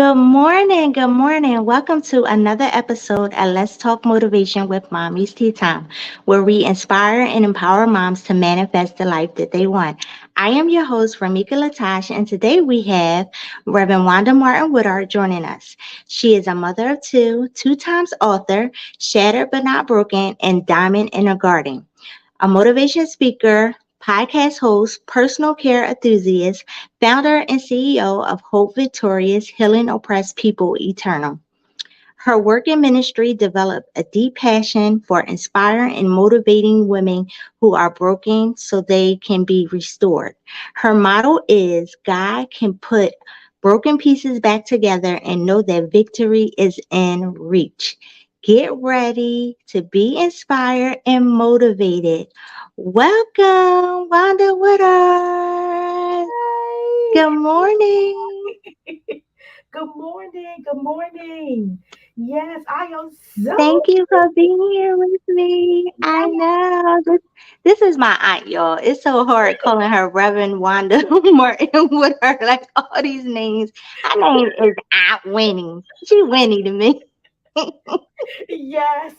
Good morning. Good morning. Welcome to another episode at Let's Talk Motivation with Mommy's Tea Time, where we inspire and empower moms to manifest the life that they want. I am your host, Ramika Latash, and today we have Reverend Wanda Woodard joining us. She is a mother of two times author, Shattered but Not Broken, and Diamond in a Garden, a motivation speaker, podcast host, personal care enthusiast, founder and CEO of Hope Victorious Healing Oppressed People Eternal. Her work in ministry developed a deep passion for inspiring and motivating women who are broken so they can be restored. Her motto is God can put broken pieces back together and know that victory is in reach. Get ready to be inspired and motivated. Welcome, Wanda Woodard. Good morning. Good morning. Good morning. Yes, I am so Thank you for being here with me. I yes. know this is my aunt, y'all. It's so hard calling her Reverend Wanda Martin Woodard, like all these names. Her name is Aunt Winnie. She Winnie to me. Yes.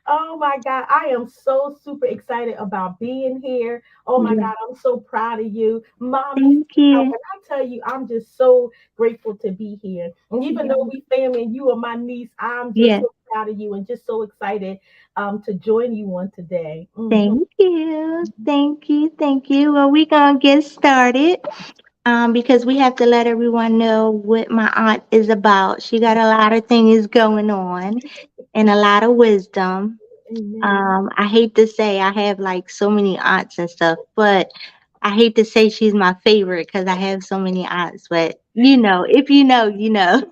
Oh my God, I am so super excited about being here. Oh my Yeah, God, I'm so proud of you, mommy. thank you. When I tell you, I'm just so grateful to be here. And even Yeah, though we family and you are my niece, I'm just yeah, so proud of you and just so excited to join you on today. Mhm. thank you. Thank you. Thank you. Well, we're gonna get started. Because we have to let everyone know what my aunt is about. She got a lot of things going on and a lot of wisdom. Amen. I hate to say I have like so many aunts and stuff, but I hate to say she's my favorite because I have so many aunts. But you know, if you know, you know.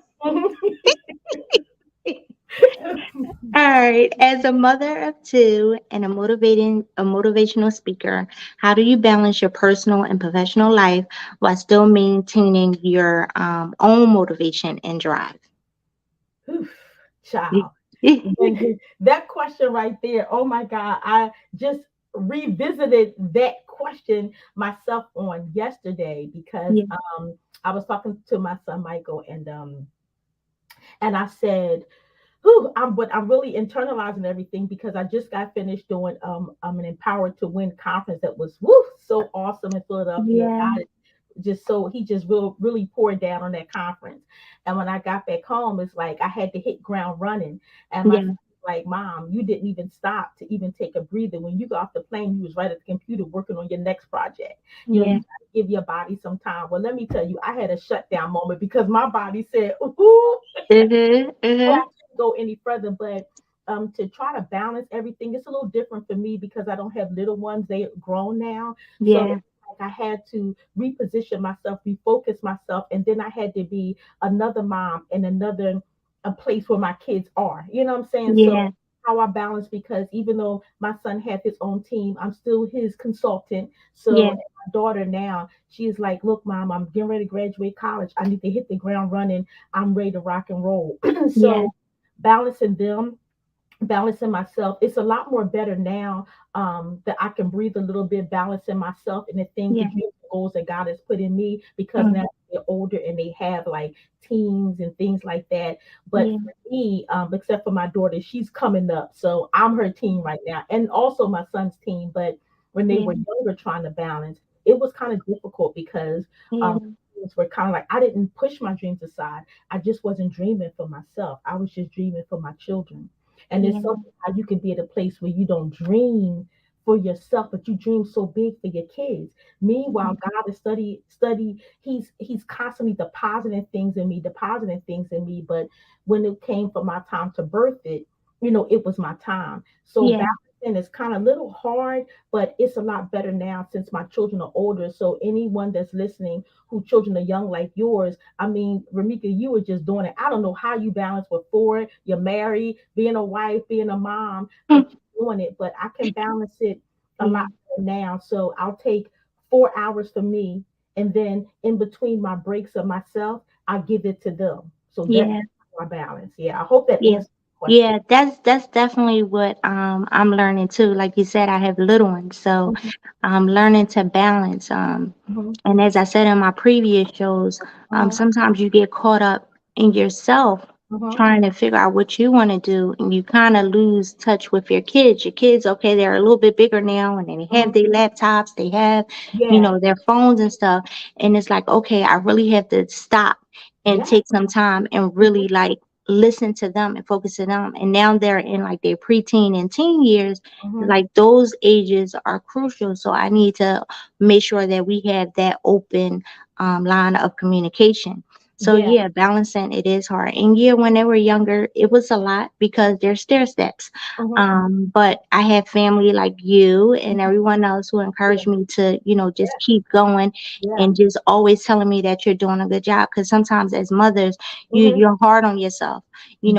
All right. As a mother of two and a motivational speaker, how do you balance your personal and professional life while still maintaining your own motivation and drive? Oof, child. When that question right there, oh my God, I just revisited that question myself on yesterday because Yeah, I was talking to my son Michael and I said, whew, I'm really internalizing everything because I just got finished doing an Empowered to Win conference that was woo so awesome in Philadelphia. yeah, God just so he just really poured down on that conference. And when I got back home, it's like I had to hit ground running. And my son yeah, was like, Mom, you didn't even stop to even take a breather. When you got off the plane, you was right at the computer working on your next project. You yeah. gotta give your body some time. Well, let me tell you, I had a shutdown moment because my body said, ooh, well, I can't go any further, but to try to balance everything, it's a little different for me because I don't have little ones. They are grown now. So Yeah, like I had to reposition myself, refocus myself, and then I had to be another mom in another a place where my kids are. You know what I'm saying? So yeah, how I balance because even though my son had his own team, I'm still his consultant. So yeah, and my daughter now, she's like, look, mom, I'm getting ready to graduate college. I need to hit the ground running. I'm ready to rock and roll. yeah, So balancing them, balancing myself, it's a lot more better now that I can breathe a little bit, balancing myself and the things, the yeah, dreams, and goals that God has put in me because mm, now they're older and they have like teams and things like that. But yeah, for me, except for my daughter, she's coming up. So I'm her team right now and also my son's team. But when they yeah, were younger trying to balance, it was kind of difficult because yeah, um, things were kind of like I didn't push my dreams aside. I just wasn't dreaming for myself. I was just dreaming for my children. And it's yeah, something how you can be at a place where you don't dream for yourself, but you dream so big for your kids. Meanwhile, God is study. He's constantly depositing things in me. But when it came for my time to birth it, it was my time. So yeah, balancing is kind of a little hard, but it's a lot better now since my children are older. So anyone that's listening who children are young like yours, I mean, Ramika, you were just doing it. I don't know how you balance with four, you're married, being a wife, being a mom, but you're doing it. But I can balance it a lot yeah, better now. So I'll take 4 hours for me, and then in between my breaks of myself, I give it to them. So that's yeah, my balance. Yeah, I hope that yeah. answers the question. Yeah, that's definitely what I'm learning too. Like you said, I have little ones, so Mhm, I'm learning to balance. mhm, And as I said in my previous shows, mhm, sometimes you get caught up in yourself mhm, trying to figure out what you want to do, and you kind of lose touch with your kids. Your kids, okay, they're a little bit bigger now, and they have mhm. their laptops, they have, Yeah, their phones and stuff, and it's like, okay, I really have to stop and yeah, take some time and mhm, really like listen to them and focus on them. And now they're in like their preteen and teen years. mhm. Like those ages are crucial. So I need to make sure that we have that open line of communication. So Yeah, yeah, balancing it is hard. And yeah, when they were younger, it was a lot because they're stair steps. mhm, But I have family like you and mhm. everyone else who Yeah, encouraged me to, yeah, just keep going yeah. and just always telling me that you're doing a good job. Because sometimes as mothers, Mhm. you're hard on yourself.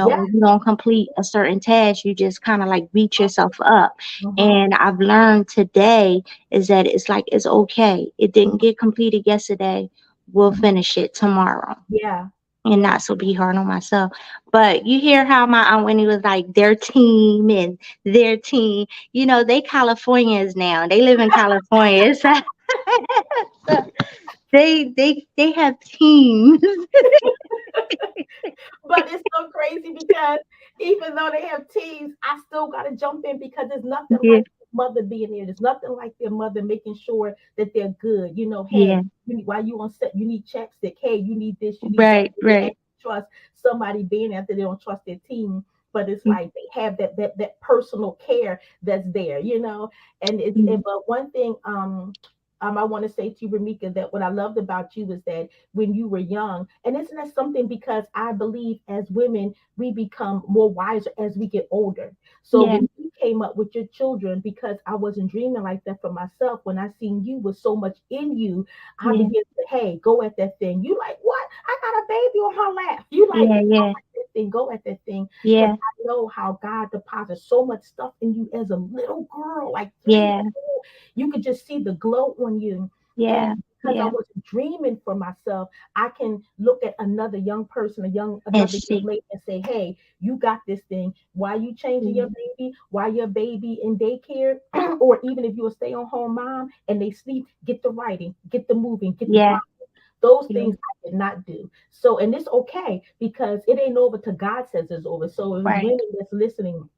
Yeah. When you don't complete a certain task, you just kind of like beat yourself up. Mhm, And I've learned today is that it's like it's okay. It didn't mhm, get completed yesterday. We'll mhm. finish it tomorrow. Yeah, And yeah. not so be hard on myself. But you hear how my Aunt Winnie was like their team and their team. They Californians now. They live in California. So they have teams. But it's so crazy because even though they have teams, I still got to jump in because there's nothing Yeah, like mother being there. There's nothing like their mother making sure that they're good. Hey, yeah. while you on set, you need chapstick. Hey, you need this, you need that. Right, They actually right. trust somebody being there after they don't trust their team. But it's Mm, like they have that personal care that's there. And mm. but one thing I want to say to you, Ramika, that what I loved about you is that when you were young. And isn't that something? Because I believe as women, we become more wiser as we get older. So Yeah, when you came up with your children, because I wasn't dreaming like that for myself, when I seen you with so much in you, I yeah, began to, hey, go at that thing. You like, what? I got a baby on her lap. You like, yeah, go yeah, at that thing, go at that thing. Because yeah, I know how God deposits so much stuff in you as a little girl, like 3 years yeah, old. You could just see the glow on you. And yeah, because I yeah. wasn't dreaming for myself, I can look at another young person, And another young see. lady, and say, "Hey, you got this thing. Why you changing your Yeah, baby? Why your baby in daycare, or even if you're a stay-at-home mom and they sleep, get the writing, get the moving, get the yeah, ground. Those yeah. things I did not do. So, and it's okay because it ain't over till God says it's over. So, it was Right. women that's listening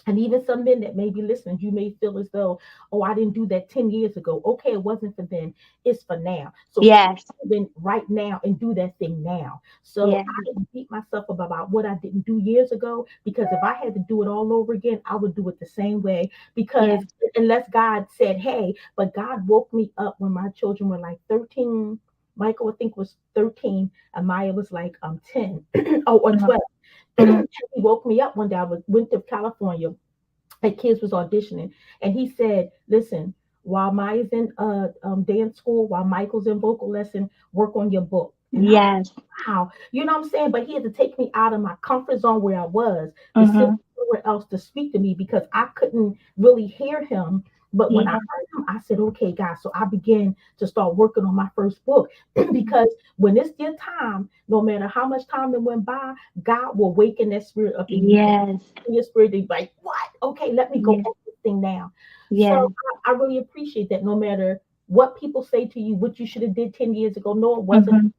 and even some men that may be listening, you may feel as though, oh, I didn't do that 10 years ago. Okay, it wasn't for then, it's for now. So keep Yes. moving right now and do that thing now. So Yeah. I didn't beat myself up about what I didn't do years ago because if I had to do it all over again, I would do it the same way. Because Yes. unless God said, hey, but God woke me up when my children were like 13. Michael, I think, was 13, and Maya was like 10 oh, or Mhm, 12. mhm. He woke me up one day. Went to California. My kids was auditioning, and he said, "Listen, while Maya's in dance school, while Michael's in vocal lesson, work on your book." And I, Yes. wow, you know what I'm saying? But he had to take me out of my comfort zone where I was to sit Mhm. somewhere else to speak to me because I couldn't really hear him. But when I Yeah. heard him, I said, okay, guys. So I began to start working on my first book because when it's your time, no matter how much time it went by, God will waken that spirit up in you. Yes. In your spirit to be like, what? Okay, let me go Yeah. at this thing now. So Yeah. I really appreciate that no matter what people say to you, what you should have did 10 years ago. No, it wasn't. Mhm.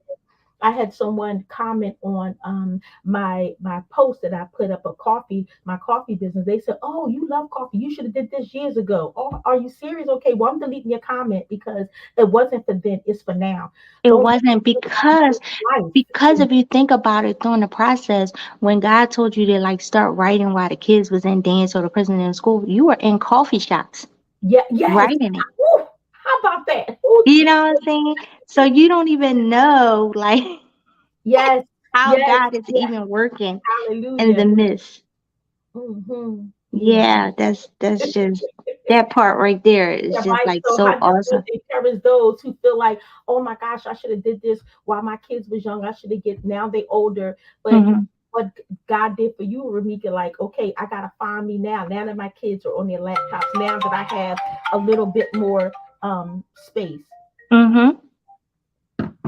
I had someone comment on my post that I put up my coffee business. They said, "Oh, you love coffee. You should have did this years ago." Oh, are you serious? Okay, well I'm deleting your comment because it wasn't for then. It's for now. It Don't wasn't life. because if you think about it during the process, when God told you to like start writing while the kids was in dance or the person in school, you were in coffee shops Yeah, yes. writing it. Ooh, how about that? Oh, You know what I'm saying? So you don't even know like yes, how yes, God is yes. even working in Hallelujah. the midst. Mm-hmm. Mm. Yeah, that's just that part right there is Yeah, just right. like So so I just want awesome. to encourage those who feel like, oh my gosh, I should have did this while my kids was young. I should have get now they older. But Hmm. what God did for you, Ramika, like, okay, I gotta find me now. Now that my kids are on their laptops, now that I have a little bit more space. Hmm.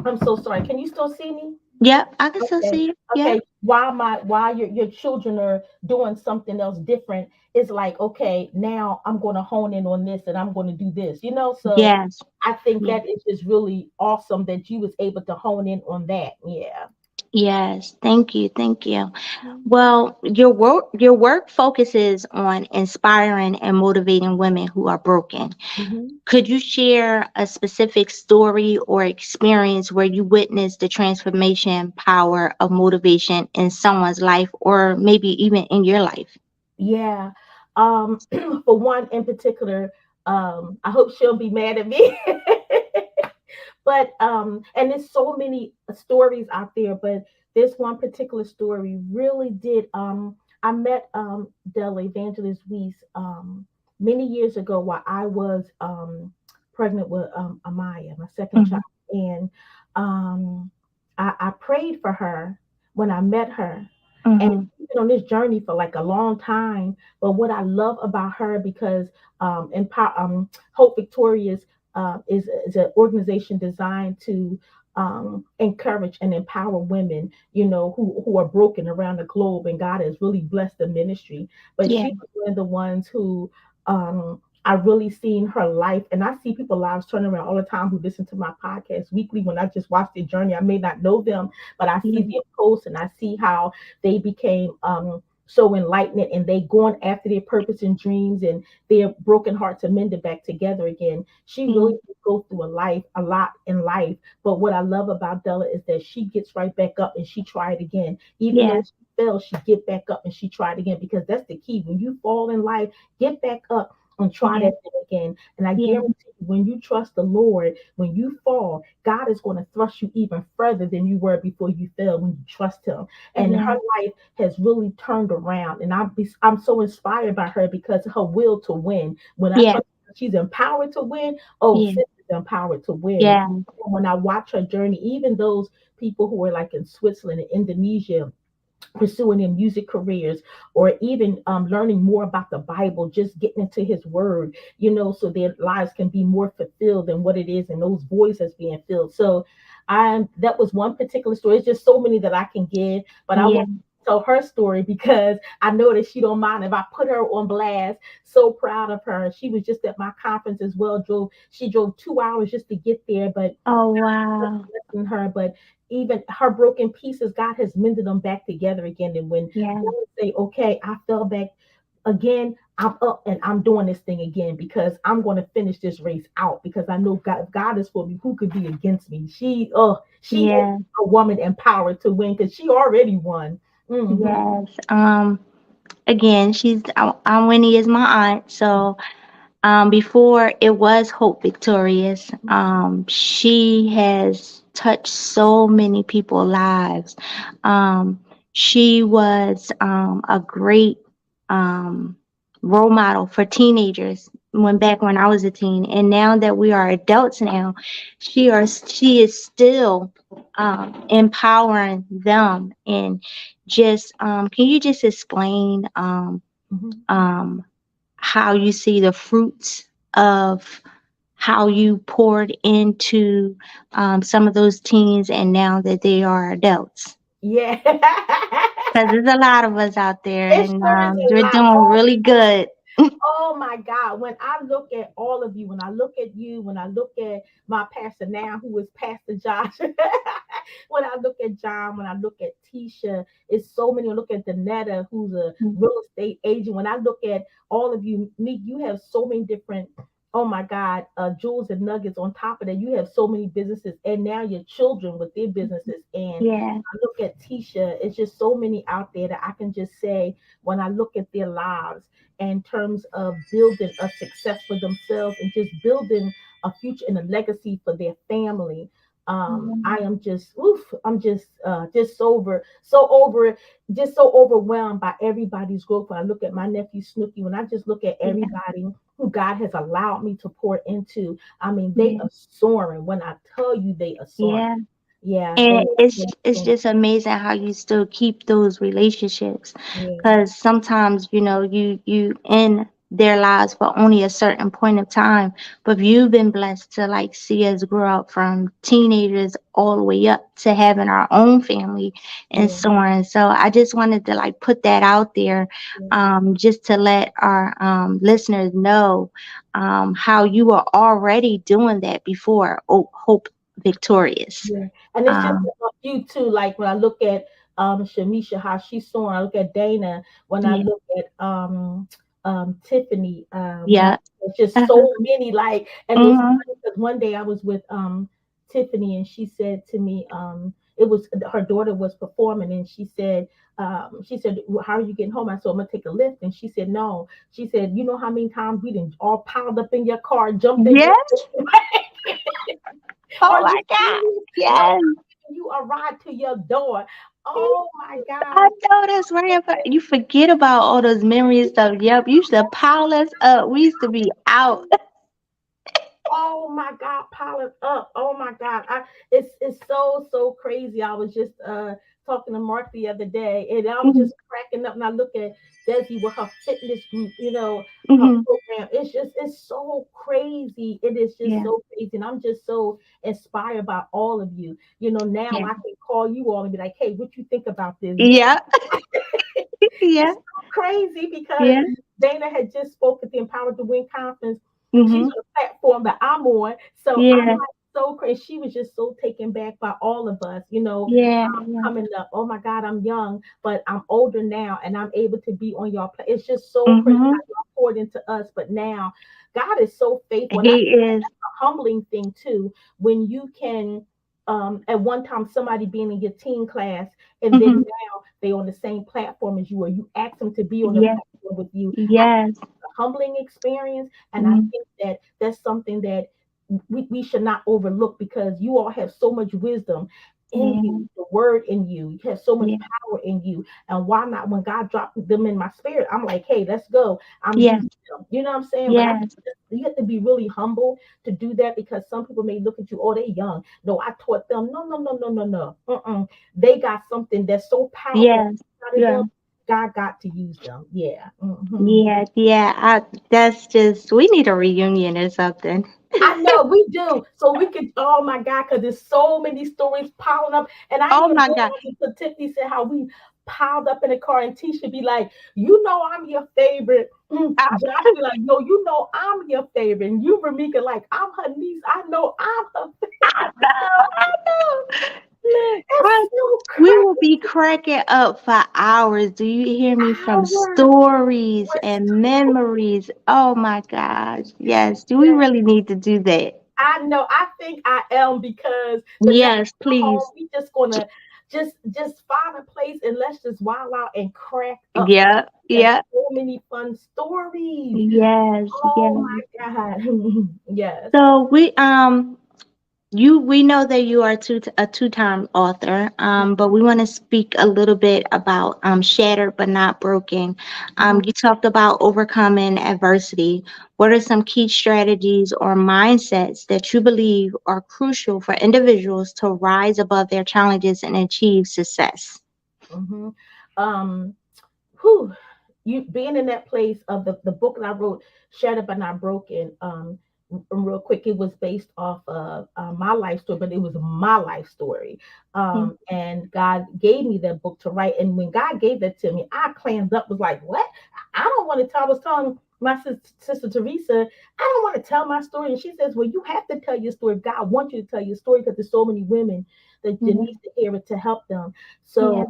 I'm so sorry. Can you still see me? Yep, I can still Okay. see it. Yep. Okay. While your children are doing something else different, it's like, okay, now I'm going to hone in on this and I'm going to do this, so Yes. I think Yes. that is just really awesome that you was able to hone in on that. Yeah. Yes. Thank you. Thank you. Well, your work focuses on inspiring and motivating women who are broken. Mm-hmm. Could you share a specific story or experience where you witnessed the transformation power of motivation in someone's life or maybe even in your life? Yeah. For one in particular, I hope she'll be mad at me. But and there's so many stories out there, but this one particular story really did. I met Della Evangelist Weiss many years ago while I was pregnant with Amaya, my second child, Hmm. and um I prayed for her when I met her, and Hmm. she's been on this journey for like a long time. But what I love about her, because Hope Victorious is an organization designed to encourage and empower women, who are broken around the globe, and God has really blessed the ministry. But Yeah. she was one of the ones who I really seen her life, and I see people lives turn around all the time who listen to my podcast weekly. When I just watch their journey, I may not know them, but I see Yeah. their posts and I see how they became so enlightened, and they going after their purpose and dreams, and their broken hearts are mended back together again. She Yeah. really did go through a lot in life. But what I love about Della is that she gets right back up and she tried again. Even Yeah. though she fell, she get back up and she tried again, because that's the key. When you fall in life, get back up and try Yeah. that thing again. And I Yeah. guarantee you, when you trust the Lord, when you fall, God is going to thrust you even further than you were before you fell when you trust Him. And Yeah. her life has really turned around. And I'm so inspired by her because of her will to win. When I Yeah. tell you she's empowered to win, oh, Yeah. sis is empowered to win. Yeah. And when I watch her journey, even those people who are like in Switzerland and Indonesia, pursuing their music careers, or even learning more about the Bible, just getting into His Word, so their lives can be more fulfilled than what it is, and those voices being filled. So, that was one particular story. It's just so many that I can give, but I Yeah. want to tell her story because I know that she don't mind if I put her on blast. So proud of her. She was just at my conference as well. She drove 2 hours just to get there, but Oh, wow. blessing her. But even her broken pieces, God has mended them back together again. And when Yeah. God say, okay, I fell back again, I'm up and I'm doing this thing again, because I'm going to finish this race out, because I know God, if God is for me, who could be against me? She is Yeah. a woman empowered to win, because she already won. Hmm. Yes. Again, I'm Winnie is my aunt, so before it was Hope Victorious, she has touched so many people's lives. She was a great um, role model for teenagers when I was a teen, and now that we are adults now, she is still empowering them. And just can you just explain Hmm. um, how you see the fruits of how you poured into some of those teens and now that they are adults. Yeah. Because there's a lot of us out there It and sure is a we're lot. doing really good. Oh my God. When I look at all of you, when I look at you, when I look at my pastor now, who is Pastor Josh, when I look at John, when I look at Tisha, it's so many. I look at Danetta, who's a real estate agent. When I look at all of you, Meek, you have so many different, oh my God, jewels and nuggets on top of that. You have so many businesses, and now your children with their businesses. And Yeah, I look at Tisha, it's just so many out there that I can just say, when I look at their lives, in terms of building a success for themselves and just building a future and a legacy for their family. I am just, oof, I'm just over, just so overwhelmed by everybody's growth. When I look at my nephew Snooky, when I just look at yeah, everybody who God has allowed me to pour into, I mean, they yeah, are soaring. When I tell you they are soaring, yeah. yeah, And they're it's soaring. just amazing how you still keep those relationships, Yeah. because sometimes you in their lives for only a certain point of time. But you've been blessed to like see us grow up from teenagers all the way up to having our own family and Yeah, so on. So I just wanted to like put that out there, yeah, just to let our listeners know how you were already doing that before Hope Victorious. yeah. And it's just Um, about you too. Like when I look at Shamisha, how she's sewing, I look at Dana, when I yeah, look at Tiffany, yeah, it's just uh-huh, so many, like, and it was mm-hmm, funny because one day I was with Tiffany, and she said to me, it was her daughter was performing, and she said, "Well, how are you getting home?" I said, "I'm gonna take a lift," and she said, "No." She said, "You know how many times we didn't all piled up in your car, jumped in your yes, oh Are my you God, serious? No, yes. I'm giving you a ride to your door. Oh my I God. know that's right. But you forget about all those memories of, yep, you used to pile us up. We used to be out. Oh my God, pile it up. Oh my God. It's so crazy. I was just talking to Mark the other day, and I was Hmm. just cracking up, and I look at Desi with her fitness group, her Hmm. program. It's so crazy. It is just Yeah, so crazy. And I'm just so inspired by all of you. Now yeah, I can call you all and be like, hey, what you think about this? yeah, yeah, It's so crazy because yeah, Dana had just spoke at the Empowered to Win conference. She's hmm, on a platform that I'm on. So I'm yeah, like so crazy. She was just so taken back by all of us, yeah, yeah, coming up. Oh my God, I'm young, but I'm older now and I'm able to be on your It's just so crazy hmm. how y'all poured into us. But now God is so faithful. And I He is. humbling thing too when you can at one time somebody being in your teen class and then Hmm. now they on the same platform as you, or you ask them to be on the Yeah, platform with you. I think yes, it's a humbling experience, and I mm, think that that's something that we should not overlook because you all have so much wisdom in yeah, you, the word in you. You have so much yeah, power in you. And why not when God dropped them in my spirit, I'm like, hey, let's go. I'm yeah, using them. You know what I'm saying? But I yes, you have to be really humble to do that because some people may look at you, oh, they young. No, I taught them. No, no, no, no, no, no. They got something that's so powerful yes, out of yeah. them. God got to use them. Yeah. Yeah, yeah. That's just, we need a reunion or something. I know we do. So we could, oh my God, because there's so many stories piling up. And I Oh even my God. realized that Tiffany said how we piled up in the car, and Tisha be like, you know, I'm your favorite. I, Josh be like, no, you know, I'm your favorite. And you, Ramika, like, I'm her niece. I know I'm her favorite. I know, I know. Look, It's so we will crazy. be cracking up for hours. Do you hear me? From Hours stories with and stories. memories. Oh my gosh. Yes. Do we Yeah, really need to do that? I know. I think I am because the next Yes, time home, please. we just gonna just find a place and let's just wild out and crack up because Yeah, we have yeah. so many fun stories. Yes, Oh yes. my God. Yes. So we know that you are a two-time author, but we want to speak a little bit about Shattered but Not Broken. Mhm. You talked about overcoming adversity. What are some key strategies or mindsets that you believe are crucial for individuals to rise above their challenges and achieve success? Mhm. Um, whew, you being in that place of the book that I wrote, Shattered but Not Broken. Real quick, it was based off of my life story, but it was my life story. Yeah, And God gave me that book to write. And when God gave that to me, I clammed up, was like, what? I don't want to tell. I was telling my sister Teresa, I don't want to tell my story. And she says, well, you have to tell your story. God wants you to tell your story because there's so many women that yeah, needs to hear it to help them. yeah, So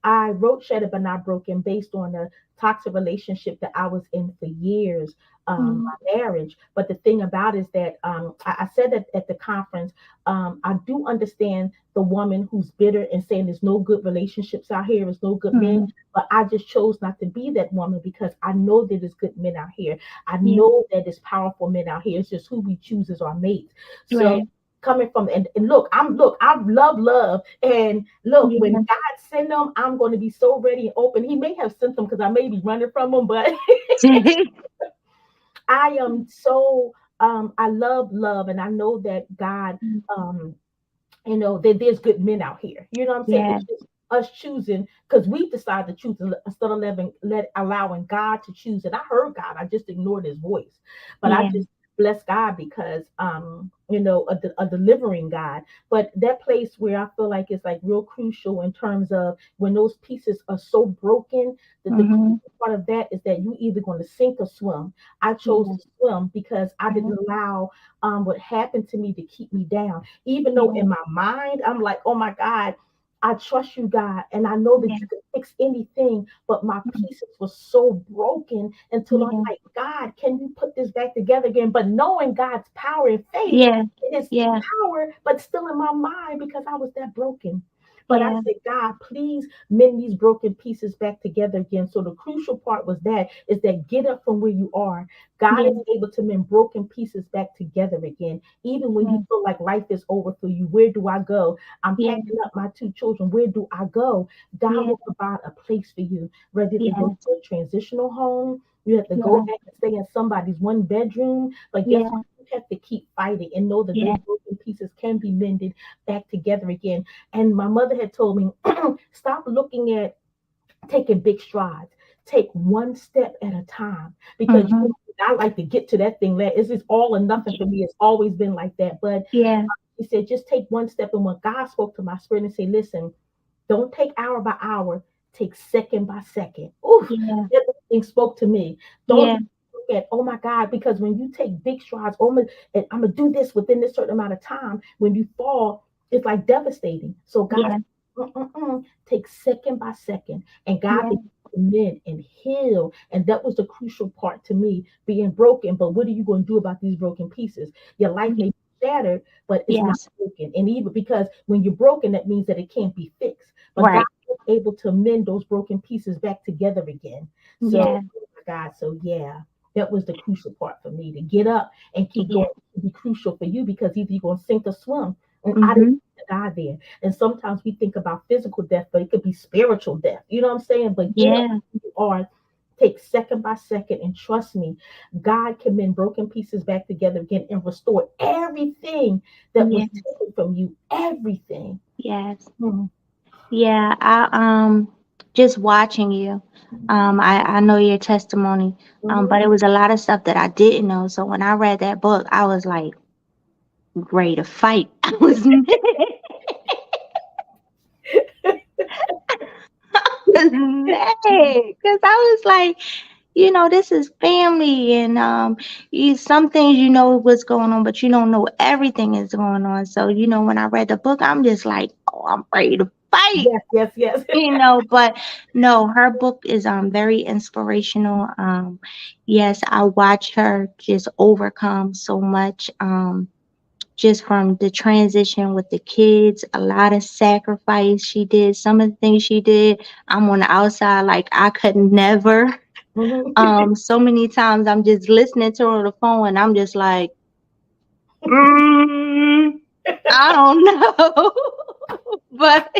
I wrote Shattered but Not Broken based on a toxic relationship that I was in for years, mm, my marriage. But the thing about it is that I said that at the conference, I do understand the woman who's bitter and saying there's no good relationships out here, there's no good men. mm, But I just chose not to be that woman because I know that there's good men out here. I yeah, know that there's powerful men out here. It's just who we choose as our mates. So right, coming from and look, I love and look when yeah, God send them, I'm going to be so ready and open. He may have sent them because I may be running from them, but I am so I love and I know that God um that there's good men out here. You know what I'm saying? yeah, It's just us choosing, because we decide to choose instead of allowing God to choose. And I heard God, I just ignored his voice. But I Yeah. just bless God because a delivering God. But that place where I feel like it's like real crucial in terms of when those pieces are so broken, that the Mhm. crucial part of that is that you either going to sink or swim. I chose Yeah. to swim because I Yeah. didn't allow what happened to me to keep me down. Even though Yeah. in my mind I'm like, oh my God, I trust you, God, and I know that Yeah. you can fix anything, but my Mm. pieces were so broken until I'm Yeah. like, God, can you put this back together again? But knowing God's power and faith, Yeah. it is Yeah. power, but still in my mind because I was that broken. But I Yeah. said, God, please mend these broken pieces back together again. So the crucial part was that is that get up from where you are. God is Yeah. able to mend broken pieces back together again. Even when you Yeah. feel like life is over for you, where do I go? I'm Yeah. packing up my two children. Where do I go? God Yeah. will provide a place for you, whether to go Yeah. to a transitional home. You have to go Yeah. back and stay in somebody's one bedroom. But guess Yeah. what? You have to keep fighting and know that those Yeah. broken pieces can be mended back together again. And my mother had told me, stop looking at taking big strides. Take one step at a time because you Mhm. know, I like to get to that thing. That is just all or nothing for me. It's always been like that. But Yeah. he said, just take one step. And when God spoke to my spirit and say, listen, don't take hour by hour, take second by second. Oof, Yeah. that thing spoke to me. Don't Yeah. look at, oh my God, because when you take big strides, and I'm gonna do this within this certain amount of time, when you fall, it's like devastating. So God, Yeah. take second by second, and God Yeah. began to mend and heal, and that was the crucial part to me, being broken. But what are you going to do about these broken pieces? Your life may be shattered, but it's not Yes. broken. And even because when you're broken, that means that it can't be fixed. But God Right. is able to mend those broken pieces back together again. So, Yeah. oh my God, so yeah, that was the crucial part for me to get up and keep Yeah. going. To be crucial for you because either you're going to sink or swim. And I didn't Mhm. die there. And sometimes we think about physical death, but it could be spiritual death. You know what I'm saying? But get up Yeah. where you are, take second by second, and trust me, God can mend broken pieces back together again and restore everything that was Yeah. taken from you. Everything. Yes. Mhm. Yeah. I just watching you. I know your testimony. Mhm. But it was a lot of stuff that I didn't know. So when I read that book, I was like ready to fight. I was mad. I was mad because I was like, this is family, and some things what's going on, but you don't know everything is going on. So when I read the book, I'm just like, oh, I'm ready to fight. Yes, yes, yes. But no, her book is very inspirational. Yes, I watched her just overcome so much. Just from the transition with the kids, a lot of sacrifice she did. Some of the things she did, I'm on the outside like I could never. Mhm. So many times I'm just listening to her on the phone and I'm just like, mm, I don't know. But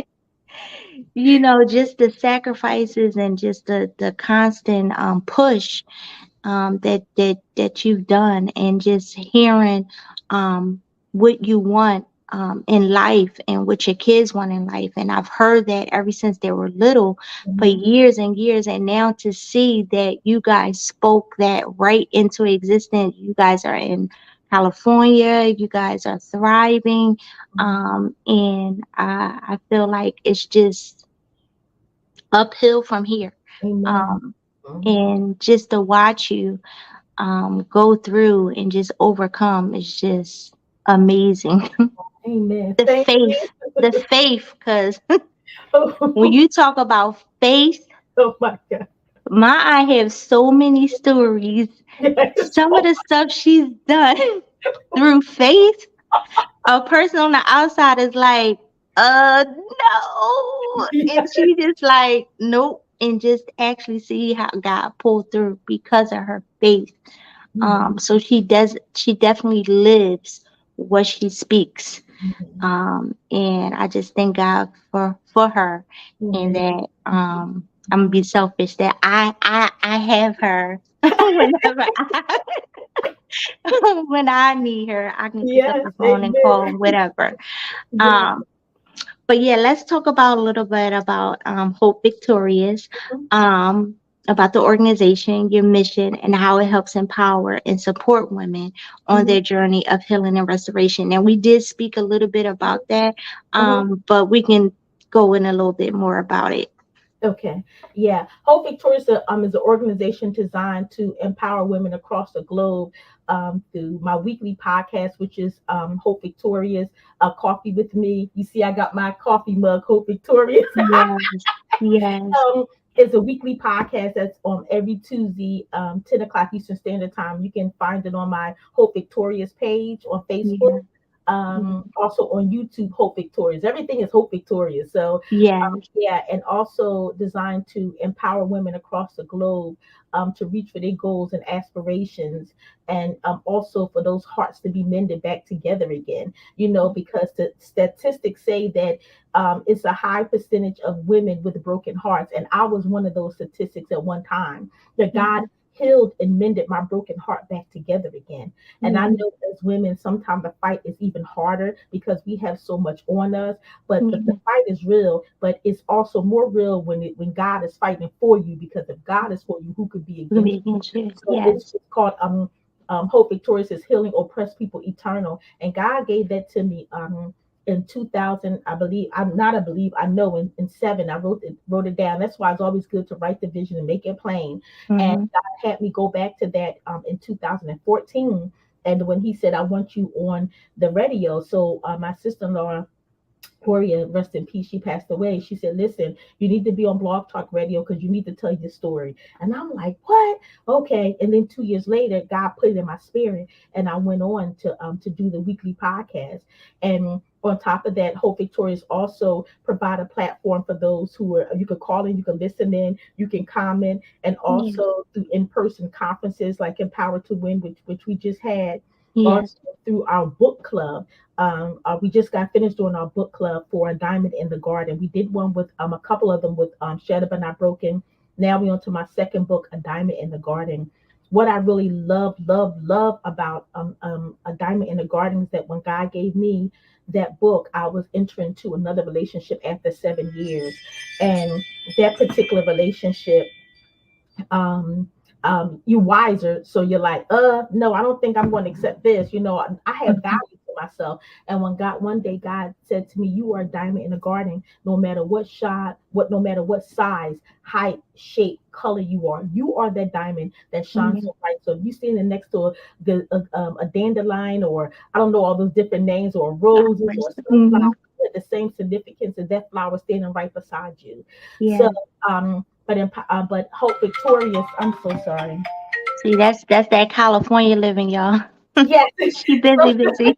just the sacrifices and just the constant push that you've done, and just hearing what you want in life and what your kids want in life. And I've heard that ever since they were little for Mhm. years and years. And now to see that you guys spoke that right into existence, you guys are in California, you guys are thriving. And I feel like it's just uphill from here. Amen. Um, Mhm. and just to watch you go through and just overcome is just amazing. Amen. the Thank faith, you. the faith, because when Oh, you talk about faith, oh my God. I have so many stories. Yes. Some of Oh, the stuff she's done through faith, a person on the outside is like, no. And yeah. she just like, nope. And just actually see how God pulled through because of her faith. Mhm. So she definitely lives what she speaks. Mhm. And I just thank God for her, and Amen. that I'm gonna be selfish that I have her whenever when I need her, I can pick up Yes. the phone and Amen. call whatever. Yes. Um, But yeah, let's talk about a little bit about Hope Victorious, Mhm. um, about the organization, your mission, and how it helps empower and support women on Mhm. their journey of healing and restoration. And we did speak a little bit about that, Mhm. but we can go in a little bit more about it. Okay. Yeah. Hope Victorious is an organization designed to empower women across the globe through my weekly podcast, which is Hope Victorious, Coffee with Me. You see, I got my coffee mug, Hope Victorious. Yes, yes, um, it's a weekly podcast that's on every Tuesday, 10 o'clock Eastern Standard Time. You can find it on my Hope Victorious page on Facebook. yeah, yeah, Also on YouTube, Hope Victorious. Everything is Hope Victorious. So yes, yeah, and also designed to empower women across the globe to reach for their goals and aspirations, and also for those hearts to be mended back together again. Because the statistics say that it's a high percentage of women with broken hearts, and I was one of those statistics at one time. That yeah, God healed and mended my broken heart back together again. And I yeah, know as women, sometimes the fight is even harder because we have so much on us, but the yeah. fight is real, but it's also more real when God is fighting for you, because if God is for you, who could be We'll against be you? against you. So Yes, it's called Hope Victorious is Healing Oppressed People Eternal. And God gave that to me in 2000, I believe. I'm not, I believe, I know in seven, I wrote it down. That's why it's always good to write the vision and make it plain. And mm-hmm. God had me go back to that in 2014. And when he said, I want you on the radio. So my sister-in-law, Gloria, rest in peace, she passed away. She said, listen, you need to be on Blog Talk Radio because you need to tell your story. And I'm like, what? Okay. And then 2 years later, God put it in my spirit, and I went on to do the weekly podcast. And on top of that, Hope Victorious also provide a platform for those who are, you can call in, you can listen in, you can comment, and Yeah, also through in-person conferences like Empower to Win, which we just had. Also yes, through our book club. We just got finished doing our book club for A Diamond in the Garden. We did one with a couple of them with Shattered but Not Broken. Now we on to my second book, A Diamond in the Garden. What I really love about A Diamond in the Garden is that when God gave me that book, I was entering into another relationship after 7 years. And that particular relationship, um you wiser, so you're like, no, I don't think I'm going to accept this. I have mhm, value to myself. And when God one day God said to me, you are a diamond in a garden, no matter what shot what no matter what size, height, shape, color, you are that diamond that shines yeah, so bright. So if you standing next to a dandelion, or I don't know all those different names, or roses or sunflower, mm-hmm. the same significance as that flower standing right beside you. So Yeah. but Hope Victorious. I'm so sorry. See, that's that California living, y'all. Yes. She busy, busy.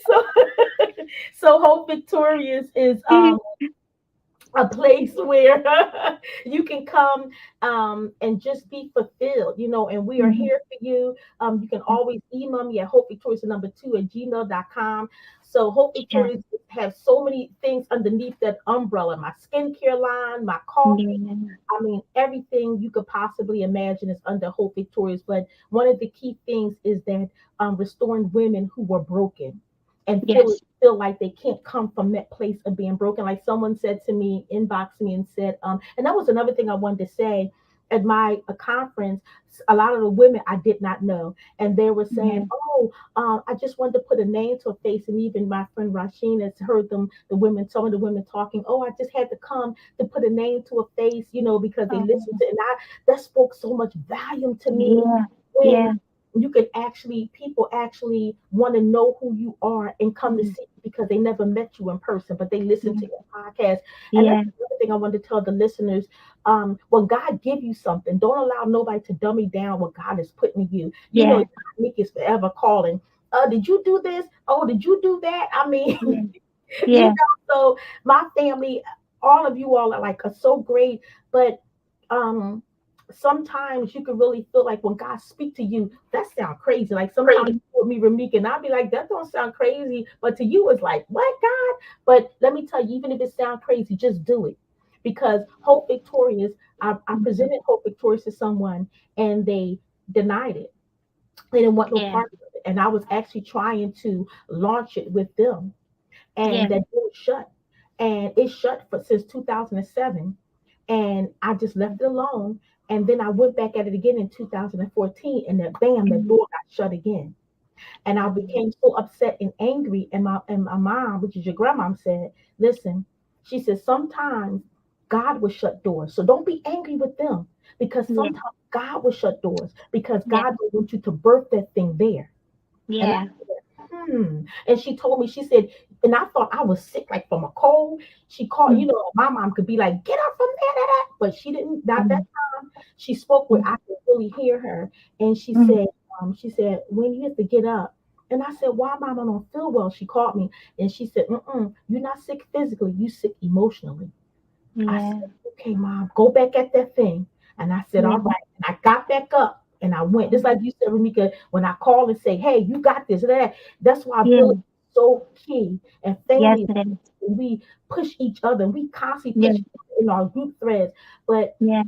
So so Hope Victorious is a place where you can come and just be fulfilled, and we are Mhm. here for you. You can always email me at hopevictorious2@gmail.com. So Hope Yeah, Victorious has so many things underneath that umbrella: my skincare line, my coffee. yeah, I mean, everything you could possibly imagine is under Hope Victorious. But one of the key things is that restoring women who were broken and feel yes, feel like they can't come from that place of being broken. Like someone said to me, inboxed me and said, and that was another thing I wanted to say. At my conference, a lot of the women I did not know, and they were saying, yeah, "Oh, I just wanted to put a name to a face." And even my friend Rasheen has heard some of the women talking. Oh, I just had to come to put a name to a face, because they listened oh, to, and that spoke so much volume to me yeah, when yeah, people actually want to know who you are and come to mm, see you because they never met you in person, but they listen to yeah, your podcast. And that's yeah, another thing I wanted to tell the listeners. When God give you something, don't allow nobody to dummy down what God is putting in you. yeah, Nick is forever calling. Did you do this? Oh, did you do that? I mean, yeah, you yeah, know, so my family, all of you all are so great, but um sometimes you can really feel like when God speak to you, that sound crazy. Like sometimes with me, Ramika, and I'll be like, that don't sound crazy, but to you it's like, what, God? But let me tell you, even if it sounds crazy, just do it. Because Hope Victorious, I mhm, presented Hope Victorious to someone, and they denied it. They didn't want no yeah, part of it. And I was actually trying to launch it with them, and yeah, that door shut. and it shut for since 2007, and I just left it alone. And then I went back at it again in 2014, and then bam, the Mhm. door got shut again. And I Mhm. became so upset and angry. And my mom, which is your grandmom, said, "Listen," she said, "sometimes God will shut doors, so don't be angry with them, because Yeah. sometimes God will shut doors because Yeah. God don't want you to birth that thing there." And I Yeah. said, And she told me, she said, and I thought I was sick, like from a cold. She called, Mhm. my mom could be like, "Get up from there, but she didn't. Not that Mhm. time. She spoke where I could really hear her, and Mhm. she said, "When you have to get up." And I said, "Why, mom? I don't feel well." She called me, and she said, "You're not sick physically. You sick emotionally." I Yeah. said, "Okay, mom, go back at that thing." And I said, "All Yeah. right." And I got back up and I went. Just like you said, Ramika, when I call and say, "Hey, you got this," that's why Yeah. village is so key, and Yes, family. it is. We push each other, and we constantly Yeah. push each other in our group threads. But Yeah.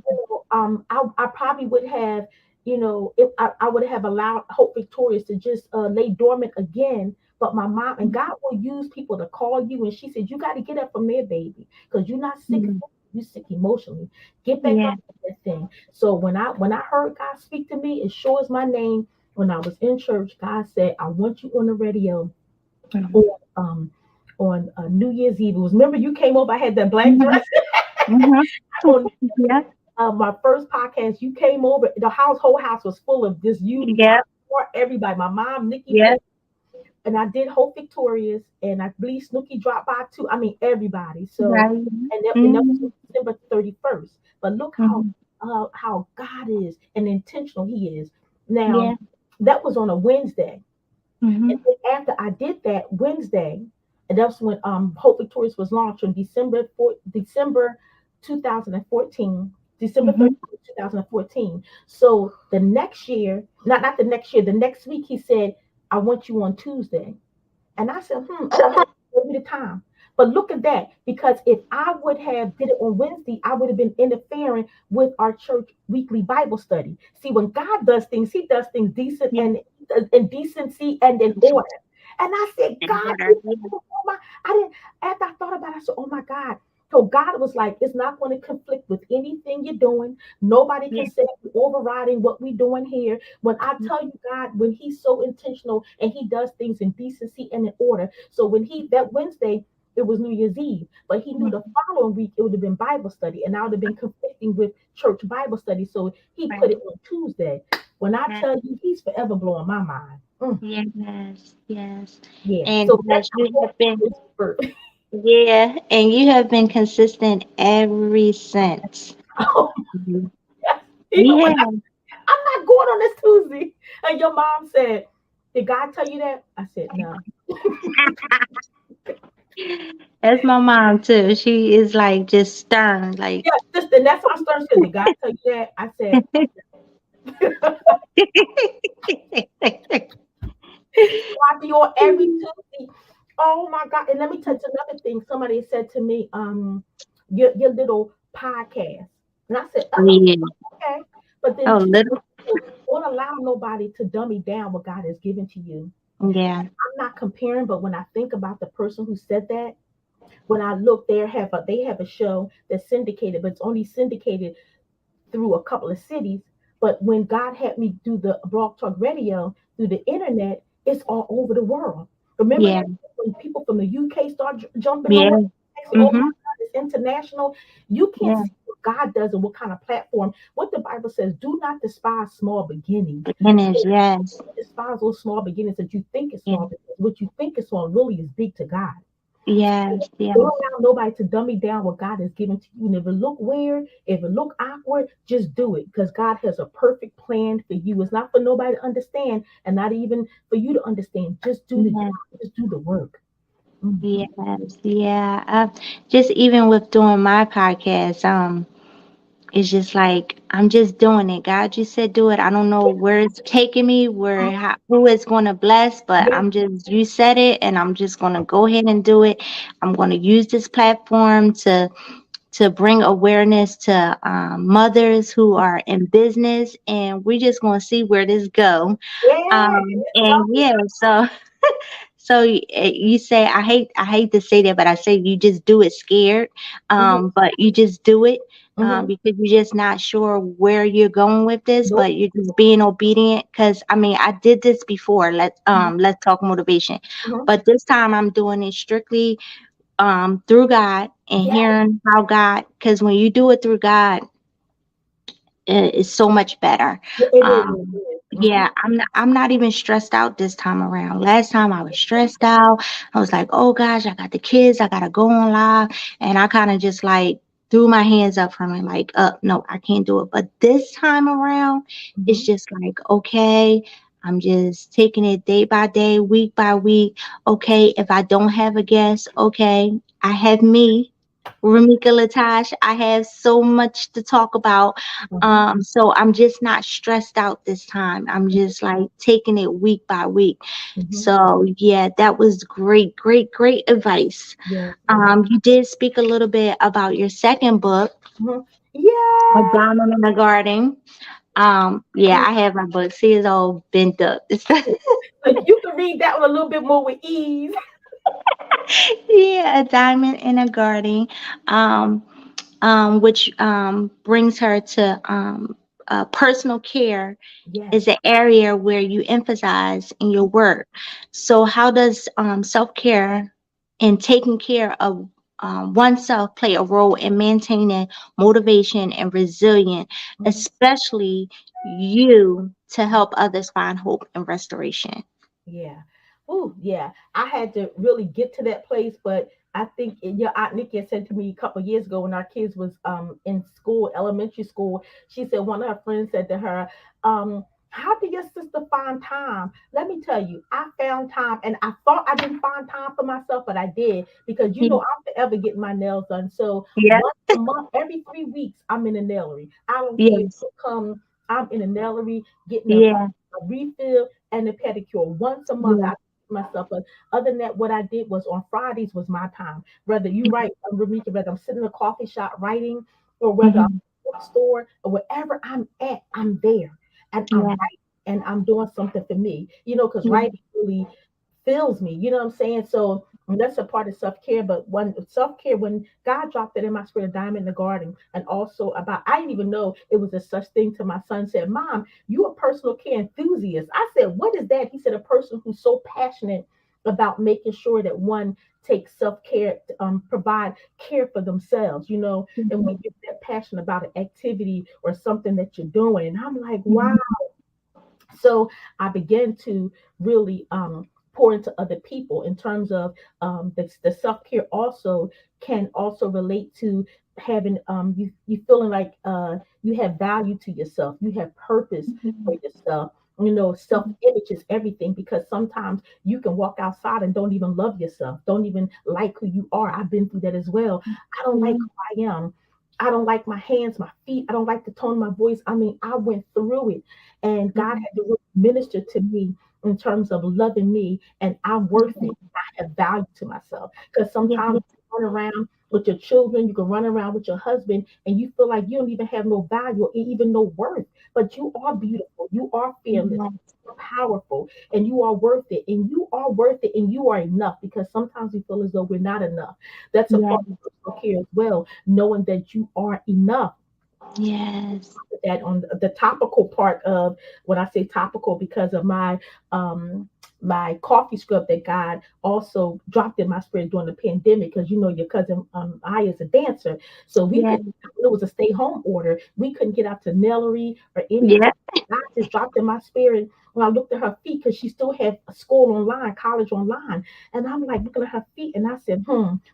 I probably would have, if I would have allowed Hope Victorious to just lay dormant again. But my mom, and God will use people to call you, and she said, "You got to get up from there, baby, because you're not sick. Mhm. You sick emotionally. Get back Yeah. up with that thing." So when I heard God speak to me, it sure as my name. When I was in church, God said, "I want you on the radio Mhm. on New Year's Eve." It was, remember, you came over. I had that black Mhm. dress Mhm. on Yeah. my first podcast. You came over. The whole house was full of this. You, Yeah. everybody. My mom, Nikki, Yeah. and I did Hope Victorious, and I believe Snooki dropped by too. I mean, everybody. So, Right. and that was Mhm. December 31st. But look Mhm. how God is and intentional He is. Now, Yeah. that was on a Wednesday. And Mhm. then after I did that Wednesday, and that's when Hope Victorious was launched on December 2014, December Mhm. 31st, 2014. So the next year, not the next year, the next week, he said, "I want you on Tuesday." And I said, okay, give me the time. But look at that, because if I would have did it on Wednesday, I would have been interfering with our church weekly Bible study. See, when God does things, He does things decent Yeah. and in decency and in order. And I said, In "God, order. you Yeah. know, oh my, I didn't." After I thought about it, I said, "Oh my God." So God was like, "It's not going to conflict with anything you're doing. Nobody can Yeah. say we're overriding what we're doing here." When I tell you, God, when He's so intentional and He does things in decency and in order. So when that Wednesday, it was New Year's Eve, but He knew Mhm. the following week it would have been Bible study, and I would have been conflicting with church Bible study. So He put Right. it on Tuesday. When I Right. tell you, He's forever blowing my mind. Yes. Yes. Yeah. And So that's yes, the you whole have been. birth. Yeah, and you have been consistent ever since. Oh, Mhm. yes. Even when Yeah. I'm not going on this Tuesday, and your mom said, "Did God tell you that?" I said, "No." That's my mom too. She is like just stern, like Yeah, sister, and that's how Stern said, "Did God tell you that?" I said, "I be on every Tuesday." Oh my God. And let me tell you another thing. Somebody said to me, your little podcast. And I said, "Oh, yeah. okay." But then Oh, too, little. don't allow nobody to dummy down what God has given to you. Yeah. I'm not comparing, but when I think about the person who said that, when I look, they have a show that's syndicated, but it's only syndicated through a couple of cities. But when God had me do the Blog Talk Radio through the internet, it's all over the world. Remember Yeah. that when people from the UK start jumping on Yeah. it, they say, "Oh my Mhm. God, it's international." You can't Yeah. see what God does and what kind of platform. What the Bible says: "Do not despise small beginnings." Beginners. Yes. Despise those small beginnings that you think is Yeah. small, because what you think is small really is big to God. Yes. Don't Yes. allow nobody to dummy down what God has given to you. And if it look weird, if it look awkward, just do it, because God has a perfect plan for you. It's not for nobody to understand, and not even for you to understand. Just do the Yeah. job. Just do the work. Mm. Yes. Yeah. Just even with doing my podcast, it's just like I'm just doing it. God just said do it. I don't know where it's taking me, who it's going to bless, but Yeah, you said it, and I'm just going to go ahead and do it. I'm going to use this platform to bring awareness to mothers who are in business, and we're just going to see where this go. yeah. And yeah, so So you say, I hate to say that, but I say you just do it scared. Mm-hmm. But you just do it Mm-hmm. because you're just not sure where you're going with this, Nope. but you're just being obedient. Because I mean, I did this before. Mm-hmm. Let's talk motivation, Mm-hmm. but this time I'm doing it strictly through God and Yeah, hearing how God. Because when you do it through God, it's so much better. it is. Um, It is. Mm-hmm. yeah, I'm not even stressed out this time around. Last time I was stressed out. I was like, oh gosh, I got the kids, I gotta go on live. And I kind of just like threw my hands up from it, like, no, I can't do it. But this time around, Mm-hmm. it's just like, okay, I'm just taking it day by day, week by week. Okay, if I don't have a guest, okay, I have me. Ramika Latash, I have so much to talk about. Mm-hmm. So I'm just not stressed out this time. I'm just like taking it week by week. Mm-hmm. So yeah, that was great, great, great advice. Yes. Yes. You did speak a little bit about your second book, Mm-hmm. A Yeah. Diamond in the Garden. Yeah, I have my book. See, it's all bent up. So you can read that one a little bit more with ease. Yeah, A Diamond in a Garden. Um, which brings her to personal care Yes. is an area where you emphasize in your work. So, how does self care and taking care of oneself play a role in maintaining motivation and resilience, Mm-hmm. especially you to help others find hope and restoration? Yeah. Oh, yeah. I had to really get to that place, but I think your aunt Nikki had said to me a couple of years ago when our kids was in school, elementary school. She said one of her friends said to her, "How did your sister find time?" Let me tell you, I found time, and I thought I didn't find time for myself, but I did because Yeah, I'm forever getting my nails done. So yeah, once a month, every 3 weeks, I'm in a nailery. I don't care. yes, Come, I'm in a nailery getting yeah, a refill and a pedicure once a month. yeah, I myself, but other than that, what I did was on Fridays was my time. Whether you write, Ramika, whether I'm sitting in a coffee shop writing, or whether I'm mhm, in a bookstore, or wherever I'm at, I'm there and I'm yeah, writing and I'm doing something for me. Because yeah, writing really fills me. You know what I'm saying? So that's a part of self care. But when self care, when God dropped it in my spirit, diamond in the garden, and also about, I didn't even know it was a such thing. To my son said, "Mom, you a personal care enthusiast." I said, "What is that?" He said, "A person who's so passionate about making sure that one takes self care, provide care for themselves. And when mhm, you're that passionate about an activity or something that you're doing." And I'm like, wow. mhm, So I began to really pour into other people in terms of the self care. Also can also relate to having you feeling like you have value to yourself, you have purpose for mhm, yourself. Self image is everything, because sometimes you can walk outside and don't even love yourself, don't even like who you are. I've been through that as well. I don't like mhm, who I am. I don't like my hands, my feet. I don't like the tone of my voice. I mean, I went through it, and God mhm, had to really minister to me in terms of loving me, and I'm worth it. I have value to myself, because yeah, sometimes you run around with your children, you can run around with your husband, and you feel like you don't even have no value or even no worth. But you are beautiful, you are fearless, yeah, you are powerful, and you are worth it, and you are worth it, and you are enough. Because sometimes we feel as though we're not enough. That's a yeah, part of personal care as well, knowing that you are enough. yes, That on the topical part of, when I say topical, because of um my coffee scrub that God also dropped in my spirit during the pandemic, because your cousin I is a dancer, so we yeah, could, it was a stay home order, we couldn't get out to Nellery or anything. yeah, God just dropped in my spirit when I looked at her feet, because she still had a school online, college online, and I'm like looking at her feet, and I said,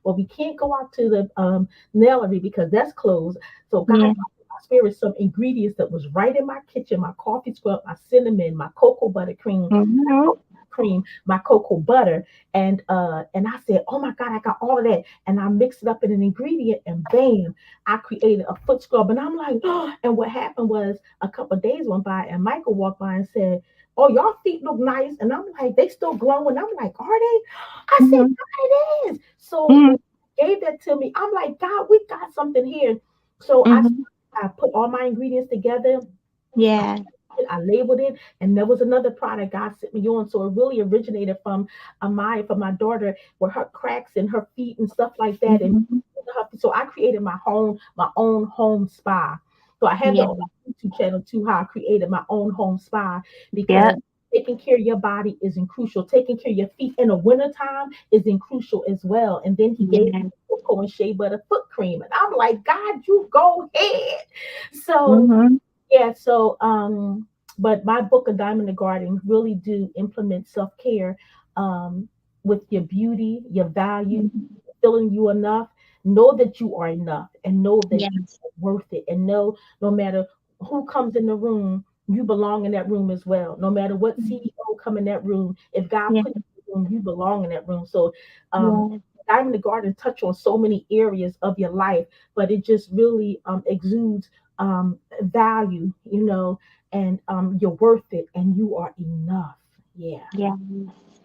well, we can't go out to the Nellery because that's closed. So God yeah, dropped in my spirit some ingredients that was right in my kitchen: my coffee scrub, my cinnamon, my cocoa butter mhm, cream, my cocoa butter, and I said, "Oh my God, I got all of that." And I mixed it up in an ingredient, and bam, I created a foot scrub. And I'm like, oh. And what happened was, a couple of days went by, and Michael walked by and said, "Oh, y'all feet look nice." And I'm like, "They still glowing." I'm like, "Are they?" I said, mhm, "God, it is." So mhm, when he gave that to me, I'm like, "God, we got something here." So I mhm, I put all my ingredients together, yeah, it, I labeled it, and there was another product God sent me on. So it really originated from Amaya, from my daughter, with her cracks in her feet and stuff like that. And Mhm. so I created my own home spa. So I had the Yeah. YouTube channel too, how I created my own home spa, Yeah. because taking care of your body is in crucial. Taking care of your feet in the wintertime is in crucial as well. And then he gave me Yeah. cocoa and shea butter foot cream. And I'm like, God, you go ahead. So Mhm. yeah, so but my book, A Diamond in the Garden, really do implement self-care um with your beauty, your value, Mhm. feeling you enough. Know that you are enough, and know that you Yes. are worth it. And know, no matter who comes in the room, you belong in that room as well. No matter what CEO come in that room, if God Yeah. put you in the room, you belong in that room. So Yeah. Diamond in the Garden touch on so many areas of your life, but it just really exudes value, and you're worth it, and you are enough. Yeah. Yes.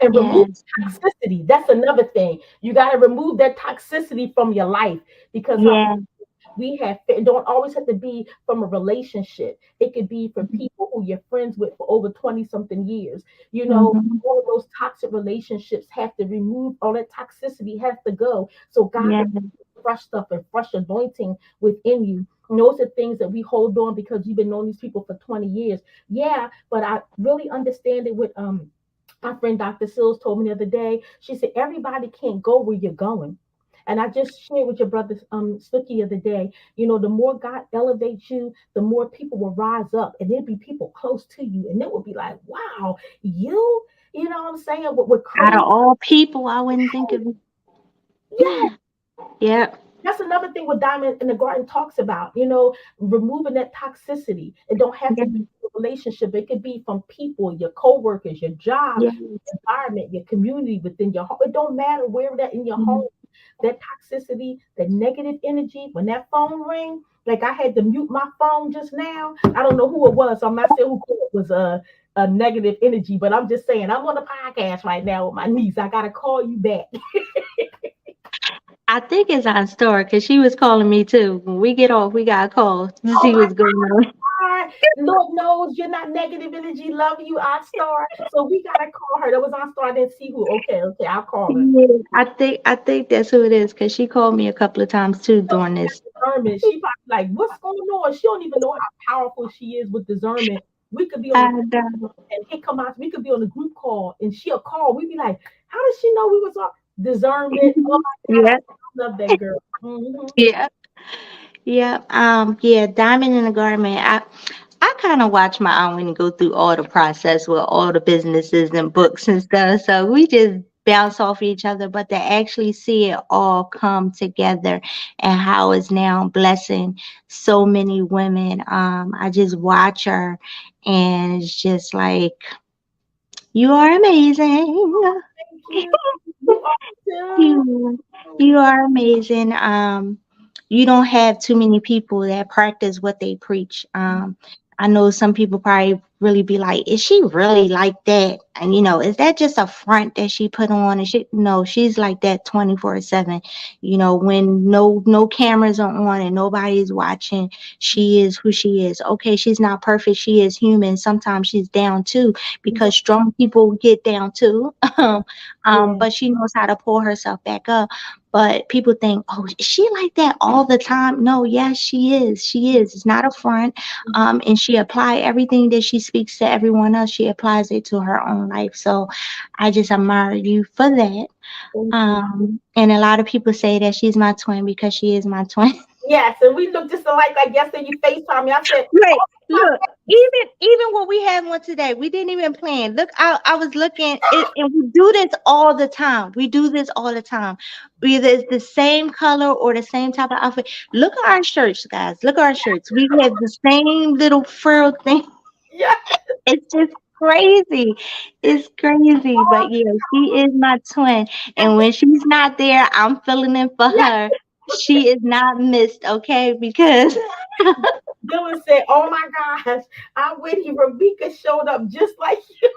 And remove Yes. toxicity. That's another thing. You got to remove that toxicity from your life, because Yeah. we have, it don't always have to be from a relationship. It could be from people who you're friends with for over 20 something years. Mhm. All of those toxic relationships have to remove, all that toxicity has to go. So God Yeah. can put fresh stuff and fresh anointing within you. And those are things that we hold on because you've been knowing these people for 20 years. Yeah, but I really understand it with my friend Dr. Sills told me the other day. She said everybody can't go where you're going. And I just shared with your brother Snooki the other day. The more God elevates you, the more people will rise up, and there'll be people close to you, and it will be like, wow, you know what I'm saying? With Out of crazy, all people, I wouldn't think of yeah. it. Yeah. That's another thing what Diamond in the Garden talks about, removing that toxicity. It don't have to Yeah. be a relationship. It could be from people, your coworkers, your job, Yeah. your environment, your community, within your home. It don't matter where that in your home. Mhm. That toxicity, that negative energy, when that phone ring, like I had to mute my phone just now. I don't know who it was. So I'm not saying who it was a negative energy, but I'm just saying I'm on a podcast right now with my niece. I gotta call you back. I think it's on store because she was calling me too. When we get off, we got a call to Oh see my what's going on. God. Lord knows you're not negative energy. Love you, I star. So we gotta call her. That was on star. I didn't see who. Okay, okay, I'll call her. Yeah, I think that's who it is because she called me a couple of times too So during this. discernment. She probably like, what's going on? She don't even know how powerful she is with discernment. We could be on the And and it come out. We could be on a group call, and she'll call. We'd be like, how does she know we was on discernment? Oh my God, yeah, I love that girl. Hmm. yeah, yeah. Yeah. Diamond in the Garment. I kind of watch my aunt when go through all the process with all the businesses and books and stuff. So we just bounce off each other, but to actually see it all come together and how it's now blessing so many women. I just watch her and it's just like, you are amazing. Thank you. You are too. You you are amazing. You don't have too many people that practice what they preach. I know some people probably really be like, is she really like that? And is that just a front that she put on? And she no, she's like that 24/7. When no cameras are on and nobody's watching, she is who she is. Okay, she's not perfect. She is human. Sometimes she's down too, Yeah, because strong people get down too. yeah, But she knows how to pull herself back up. But people think, oh, is she like that all the time? No, yes, she is. She is. It's not a front. And she apply everything that she speaks to everyone else. She applies it to her own life. So I just admire you for that. thank you. And a lot of people say that she's my twin because she is my twin. Yes, and we look just alike. Like yesterday, you FaceTime me. I said, Right. "Oh my Look, even what we had one today, we didn't even plan. Look, I was looking it, and we do this all the time. We do this all the time. Either it's the same color or the same type of outfit. Look at our shirts, guys. Look at our shirts. We have the same little frill thing. yeah, It's just crazy. It's crazy. But yeah, she is my twin. and And when she's not there, I'm filling in for yeah." her. She is not missed, okay? Because Dylan said, "Oh my gosh, I went here. Rebecca showed up just like you."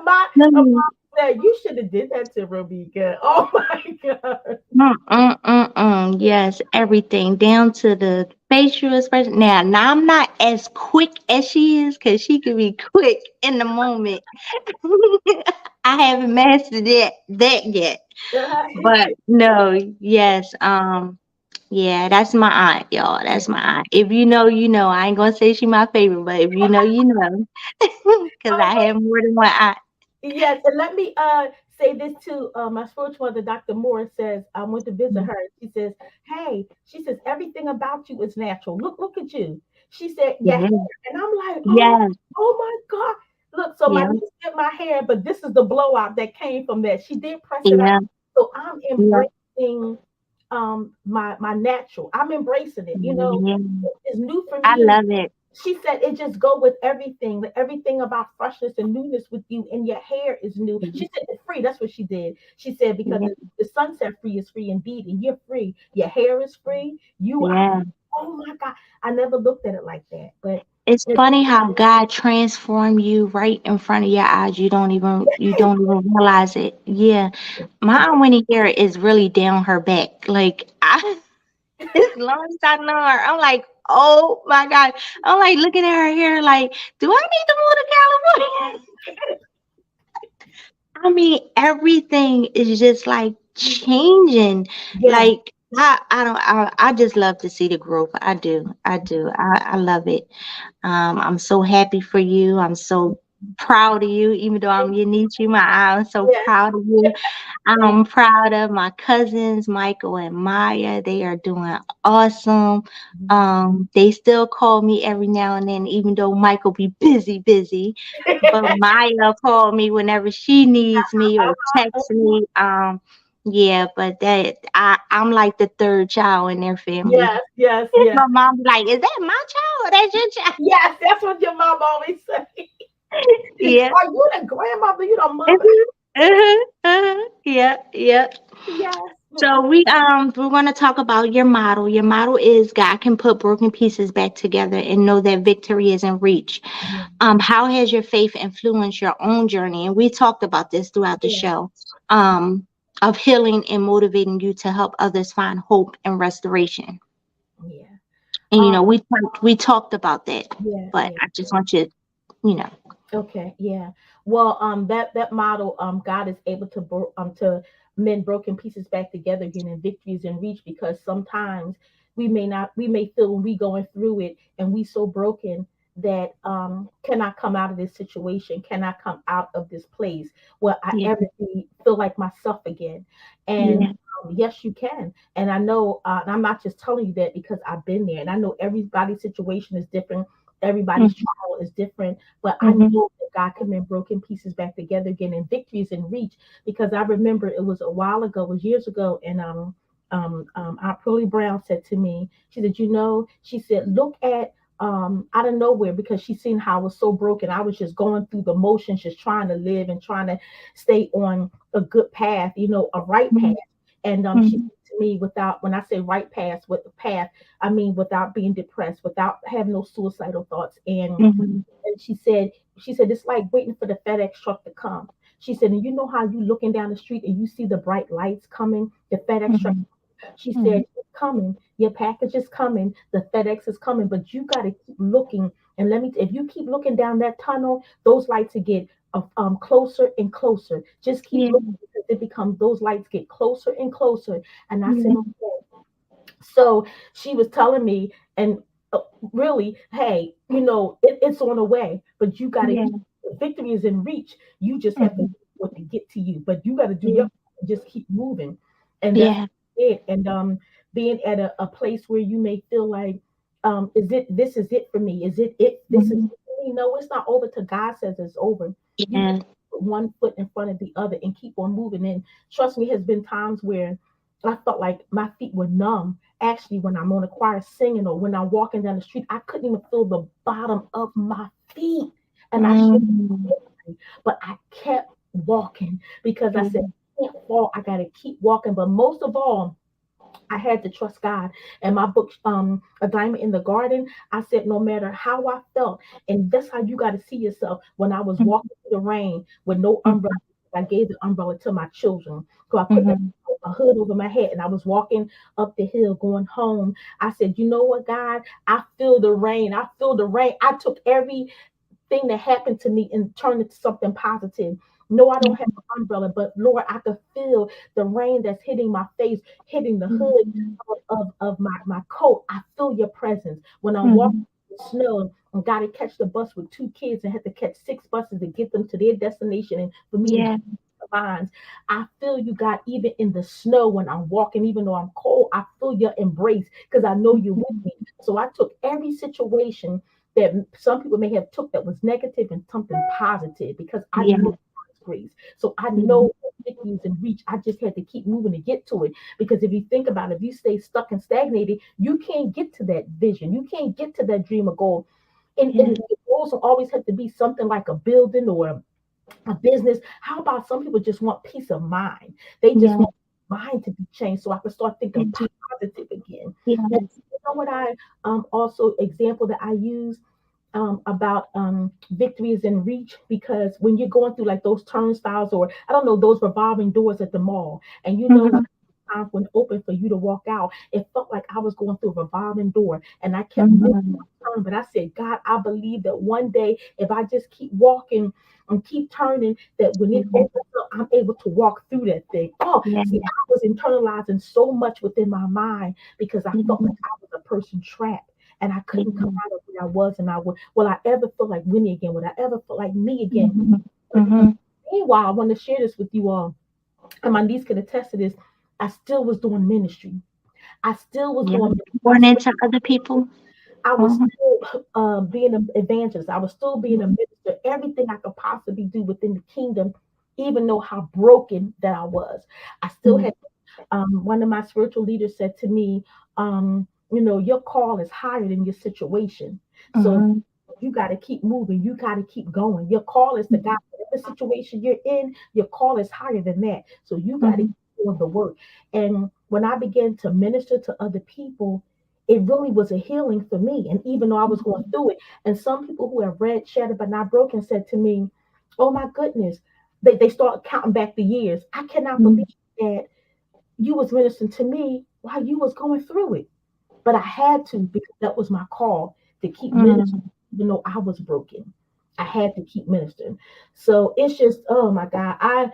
My said you should have did that to Robika. Oh my God. Yes, everything down to the facial expression. Now I'm not as quick as she is because she can be quick in the moment. I haven't mastered that yet. But no, yes, yeah, that's my aunt, y'all. That's my aunt. If you know, you know. I ain't gonna say she my favorite, but if you know, you know. Because Oh I my have more than one aunt. yes, and let me say this too. My spiritual mother, Dr. Moore, says I went to visit her. She says, "Hey," she says, "everything about you is natural. Look at you." She said, "Yeah," Yeah, and I'm like, yeah, oh my God." Look, so my yeah, niece did my hair, but this is the blowout that came from that. She did press it out, yeah, so I'm yeah, embracing my natural. I'm embracing it. yeah. It's new for I me. love it. She said it just go with everything, everything about freshness and newness with you, and your hair is new. She said it's free. That's what she did. She said because Yeah, the sunset free is free indeed, and you're free. Your hair is free. You are. yeah. Oh my God, I never looked at it like that, but It's it, funny how God transformed you right in front of your eyes. You don't even realize it. Yeah. My aunt Winnie hair is really down her back. Like I as long as I know her, I'm like, oh my God. I'm like looking at her hair like, do I need to move to California? I mean, everything is just like changing. yeah, Like I just love to see the growth. I do. I do. I love it. I'm so happy for you. I'm so proud of you, even though I'm your niece, you my aunt. I'm so yeah, proud of you. thank I'm proud of my cousins, Michael and Maya. They are doing awesome. you. They still call me every now and then, even though Michael be busy. But Maya call me whenever she needs me or text me. Yeah, but I'm like the third child in their family. Yes, yes, yes, My mom be like, "Is that my child or that's your child?" yes. That's what your mom always say. Yeah. Are you the grandmother? You the mother? Mhm. Yeah, yeah. Yes. So we're gonna talk about your model. Your model is God can put broken pieces back together and know that victory is in reach. Yeah, How has your faith influenced your own journey? And we talked about this throughout the yeah, show. Of healing and motivating you to help others find hope and restoration. yeah. And Um, we talked about that, yeah, but yeah. I just want you, you know, Okay, yeah. Well, that model, God is able to mend broken pieces back together again, and victories in reach. Because sometimes we may feel when we going through it, and we so broken that cannot come out of this situation, cannot come out of this place where I yeah, ever feel like myself again. And yeah, yes, you can. And I know, and I'm not just telling you that because I've been there, and I know everybody's situation is different. Everybody's mm-hmm, trial is different, but I mm-hmm, know that God can mend broken pieces back together again, and victories in reach. Because I remember it was a while ago, it was years ago, and Aunt Pearlie Brown said to me, she said, she said, look at out of nowhere, because she seen how I was so broken. I was just going through the motions, just trying to live and trying to stay on a good path, a right path. And she mm-hmm, said to me, without, when I say right path, with the path, I mean without being depressed, without having no suicidal thoughts. mm-hmm, And she said it's like waiting for the FedEx truck to come. She said, and you know how you looking down the street and you see the bright lights coming, the FedEx truck. mm-hmm, She mm-hmm, said, it's coming, your package is coming, the FedEx is coming, but you got to keep looking. And if you keep looking down that tunnel, those lights will get closer and closer. Just keep yeah, looking, because it becomes, those lights get closer and closer. And I said, yeah, okay. So she was telling me, and uh, really, hey, it's on the way, but you got to, yeah, victory is in reach. You just have to mm-hmm, wait for it to get to you, but you got to do yeah, your, just keep moving. And that's yeah, it. And being at a place where you may feel like, this is it for me? Is this is mm-hmm, it for me? No, it's not over till God says it's over. You yeah, put one foot in front of the other and keep on moving. And trust me, has been times where I felt like my feet were numb. Actually, when I'm on a choir singing, or when I'm walking down the street, I couldn't even feel the bottom of my feet. And I should, mm-hmm, but I kept walking, because I said, yeah, I can't fall. I got to keep walking. But most of all, I had to trust God. And my book, A Diamond in the Garden, I said, no matter how I felt, and that's how you got to see yourself. When I was walking through the rain with no mm-hmm, umbrella, I gave the umbrella to my children. So I put Mhm. a hood over my head and I was walking up the hill going home. I said, you know what, God, I feel the rain. I feel the rain. I took everything that happened to me and turned it to something positive. No, I don't have an umbrella, but Lord, I could feel the rain that's hitting my face, hitting the hood Mhm. of my coat. I feel your presence. When I'm walking Mhm. in the snow and got to catch the bus with two kids and had to catch six buses to get them to their destination and for me to Yeah. lines. I feel you, God, even in the snow when I'm walking, even though I'm cold, I feel your embrace because I know you're with me. So I took every situation that some people may have took that was negative and something positive because I Yeah. know God's grace. So I Yeah. know that victory is in reach. I just had to keep moving to get to it. Because if you think about it, if you stay stuck and stagnated, you can't get to that vision. You can't get to that dream or goal. Yeah. And the goals will always have to be something like a building or a business. How about some people just want peace of mind? They just Yeah. want mind to be changed so I can start thinking Yeah. positive again. And Yes. you know what I also example that I use about victory is in reach because when you're going through like those turnstiles or I don't know those revolving doors at the mall and you know like Mhm. times when open for you to walk out, it felt like I was going through a revolving door and I kept missing Mhm. my turn. But I said, God, I believe that one day if I just keep walking and keep turning, that when it Yeah. opens up, I'm able to walk through that thing. Oh, Yeah. see, I was internalizing so much within my mind because I felt like I was a person trapped and I couldn't come Yeah. out of where I was. And I would, will I ever feel like Winnie again? Would I ever feel like me again? Mhm. But Mhm. meanwhile, I want to share this with you all, and my niece can attest to this. I still was doing ministry. I still was Yeah. doing ministry. Born into other people. I was Mhm. still being an evangelist. I was still being a minister. Everything I could possibly do within the kingdom, even though how broken that I was. I still Mhm. had one of my spiritual leaders said to me, your call is higher than your situation. So Mhm. you got to keep moving. You got to keep going. Your call is to God. Whatever situation you're in, your call is higher than that. So you got to Mhm. keep doing the work. And when I began to minister to other people, it really was a healing for me. And even though I was going through it, and some people who have read Shattered but Not Broken said to me, oh my goodness, they start counting back the years. I cannot believe Mhm. that you was ministering to me while you was going through it. But I had to because that was my call to keep ministering, Mhm. even though I was broken. I had to keep ministering. So it's just, oh my God.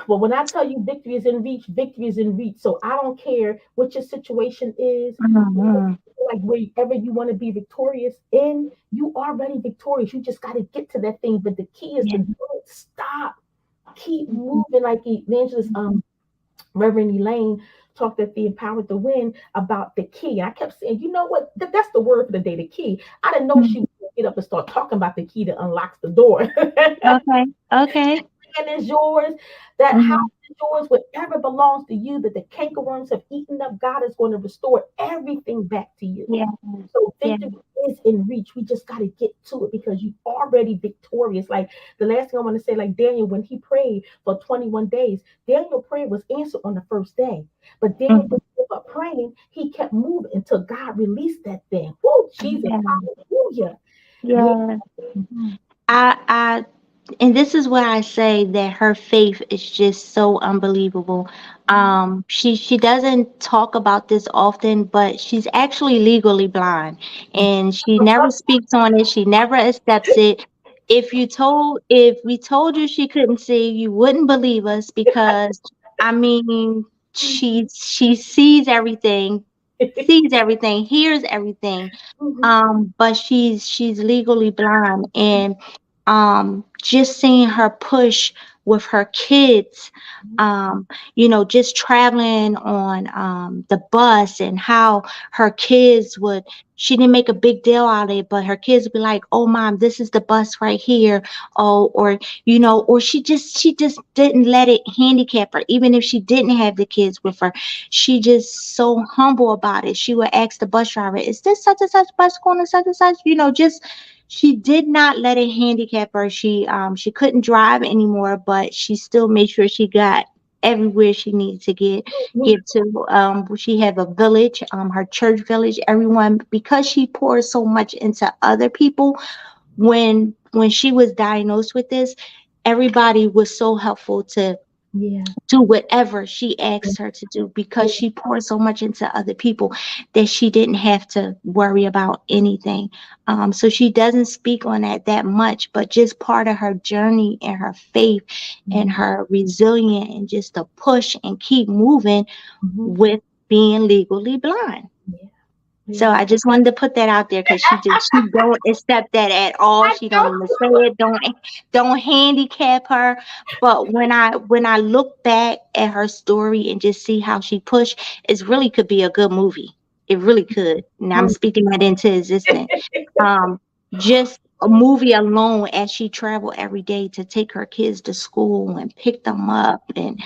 But when I tell you victory is in reach, victory is in reach. So I don't care what your situation is. Mhm. Like wherever you want to be victorious in, you already victorious. You just got to get to that thing. But the key is to Yeah. don't stop. Keep moving like evangelist Reverend Elaine talked at the Empowered to Win about the key. I kept saying, you know what? That's the word for the day, the key. I didn't know she Mhm. would get up and start talking about the key that unlocks the door. Okay. Okay. And is yours. That house Mhm. is yours. Whatever belongs to you that the cankerworms have eaten up, God is going to restore everything back to you. Yeah. So Yeah. victory is in reach. We just got to get to it because you already victorious. Like the last thing I want to say, like Daniel, when he prayed for 21 days, Daniel prayer was answered on the first day. But Daniel Mhm. didn't give up praying. He kept moving until God released that thing. Oh, Jesus. Yeah. Hallelujah. Yeah. Yeah. Mhm. I and this is why I say that her faith is just so unbelievable. She doesn't talk about this often, but she's actually legally blind, and she never speaks on it. She never accepts it. If we told you she couldn't see, you wouldn't believe us because I mean, she sees everything, hears everything, Mhm. but she's legally blind, and just seeing her push with her kids, um just traveling on the bus, and how her kids would she didn't make a big deal out of it, but her kids would be like, oh mom, this is the bus right here. Oh, or or she just didn't let it handicap her, even if she didn't have the kids with her. She just so humble about it. She would ask the bus driver, is this such and such bus going to such and such? Just she did not let it handicap her. She couldn't drive anymore, but she still made sure she got everywhere she needed to Mhm. get to. She had a village, her church village, everyone, because she poured so much into other people. When she was diagnosed with this, everybody was so helpful to Yeah. do whatever she asked her to do because Yeah. she poured so much into other people that she didn't have to worry about anything. So she doesn't speak on that much, but just part of her journey and her faith and Mhm. her resilience and just to push and keep moving Mhm. with being legally blind. Yeah. So Yeah. I just wanted to put that out there because she don't accept that at all. I She don't even say know. it. Don't handicap her. But when I look back at her story and just see how she pushed, it really could be a good movie. It really could. And I'm Mm. speaking that into existence. Um, just a movie alone as she traveled every day to take her kids to school and pick them up and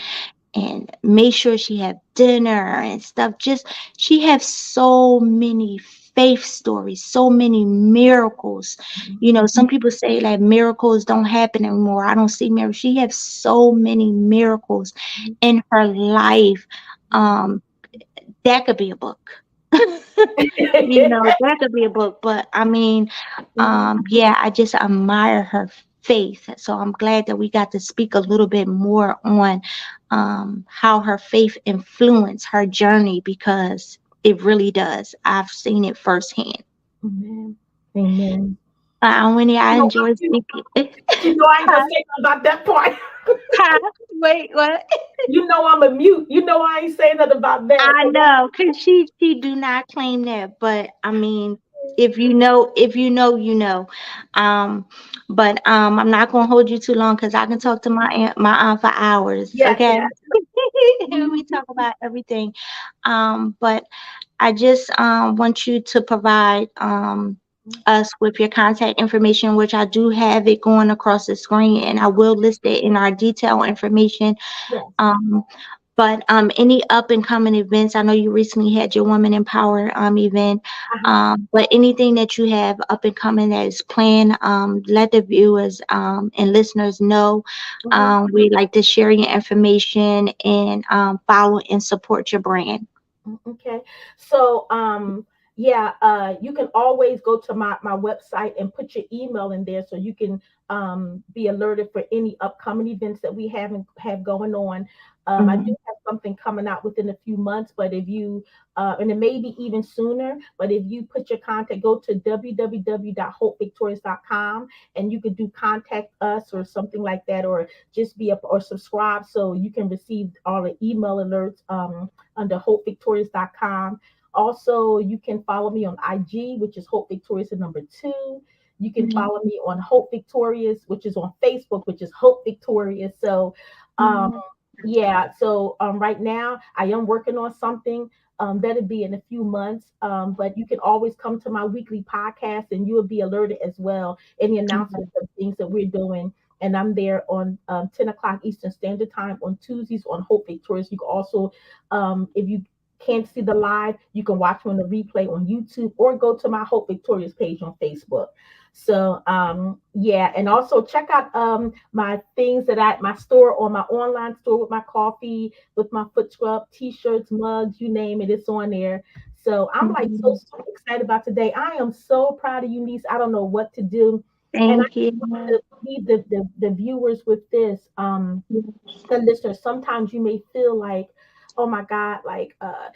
make sure she have dinner and stuff. Just she has so many faith stories, so many miracles. You know, some people say that miracles don't happen anymore. I don't see miracles. She has so many miracles in her life. Um, that could be a book. You know, that could be a book. But I mean, Mhm. yeah, I just admire her faith. So I'm glad that we got to speak a little bit more on how her faith influenced her journey because it really does. I've seen it firsthand. Amen. Amen. Winnie, I No, enjoy speaking. I ain't gonna say nothing about that part. Wait, what? I'm a mute. I ain't saying nothing about that. I So know, cause she do not claim that, but I mean, if you know, you know. Um, but I'm not gonna hold you too long, cause I can talk to my aunt for hours. yes, Okay, yes. we Mhm. talk about everything. But I just want you to provide us with your contact information, which I do have it going across the screen, and I will list it in our detailed information. Yes. Um, but any up and coming events, I know you recently had your Women in Power event. Uh-huh. But anything that you have up and coming that is planned, let the viewers and listeners know. Mhm. We like to share your information and follow and support your brand. Okay. So, yeah, you can always go to my website and put your email in there so you can be alerted for any upcoming events that we have going on. I do Mhm. have something coming out within a few months, but if you and it may be even sooner, but if you put your contact, go to www.hopevictorious.com and you could do contact us or something like that, or just be up or subscribe so you can receive all the email alerts. Under hopevictorious.com. Also, you can follow me on IG, which is Hope Victorious and number two. You can Mhm. follow me on Hope Victorious, which is on Facebook, which is Hope Victorious. So, um, Mhm. yeah. So right now, I am working on something. That'll be in a few months. But you can always come to my weekly podcast, and you will be alerted as well. Any announcements of things that we're doing, and I'm there on 10 o'clock Eastern Standard Time on Tuesdays on Hope Victorious. You can also, if you can't see the live, you can watch me on the replay on YouTube or go to my Hope Victorious page on Facebook. So yeah, and also check out my things that my store or my online store with my coffee, with my foot scrub, t-shirts, mugs, you name it, it's on there. So I'm like so Mhm. super excited about today. I am so proud of you, niece. I don't know what to do. And I Thank you. want to leave the viewers with this. The listeners, sometimes you may feel like, oh my God, like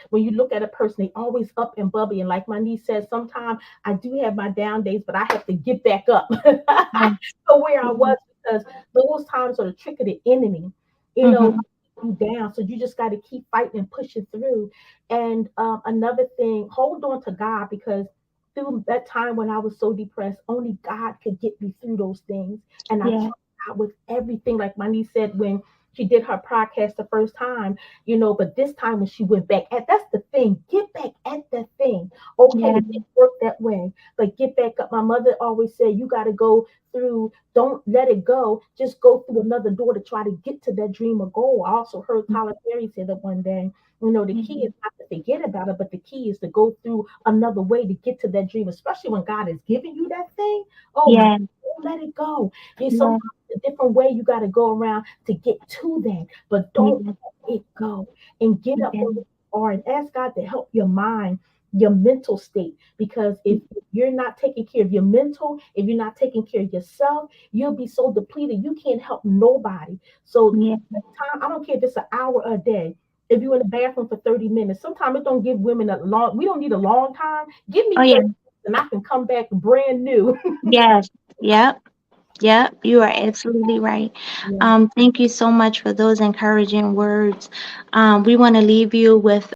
when you look at a person, they always up and bubbly. And like my niece says, sometimes I do have my down days, but I have to get back up Yes. to where I was, because those times are the trick of the enemy, you know, Mhm. you down. So you just got to keep fighting and pushing through. And another thing, hold on to God, because through that time when I was so depressed, only God could get me through those things. And I Yeah. trust God with everything. Like my niece said, when she did her podcast the first time, but this time when she went back at, that's the thing, get back at that thing. Okay, Yeah. it didn't work that way, but get back up. My mother always said, you got to go through, don't let it go, just go through another door to try to get to that dream or goal. I also heard Tyler Perry say that one day. The key is not to forget about it, but the key is to go through another way to get to that dream, especially when God is giving you that thing. Oh my, Yeah. don't let it go. Yeah. Sometimes a different way you got to go around to get to that, but don't Yeah. let it go, and get up Yeah. where you are and ask God to help your mind your mental state. Because if you're not taking care of your mental, if you're not taking care of yourself, you'll be so depleted you can't help nobody. So Yeah. time, I don't care if it's an hour a day. If you're in the bathroom for 30 minutes, sometimes it don't give women a long, we don't need a long time. Give Oh me yeah. 30 minutes and I can come back brand new. Yes. Yep. Yep, you are absolutely right. Yeah. Thank you so much for those encouraging words. We want to leave you with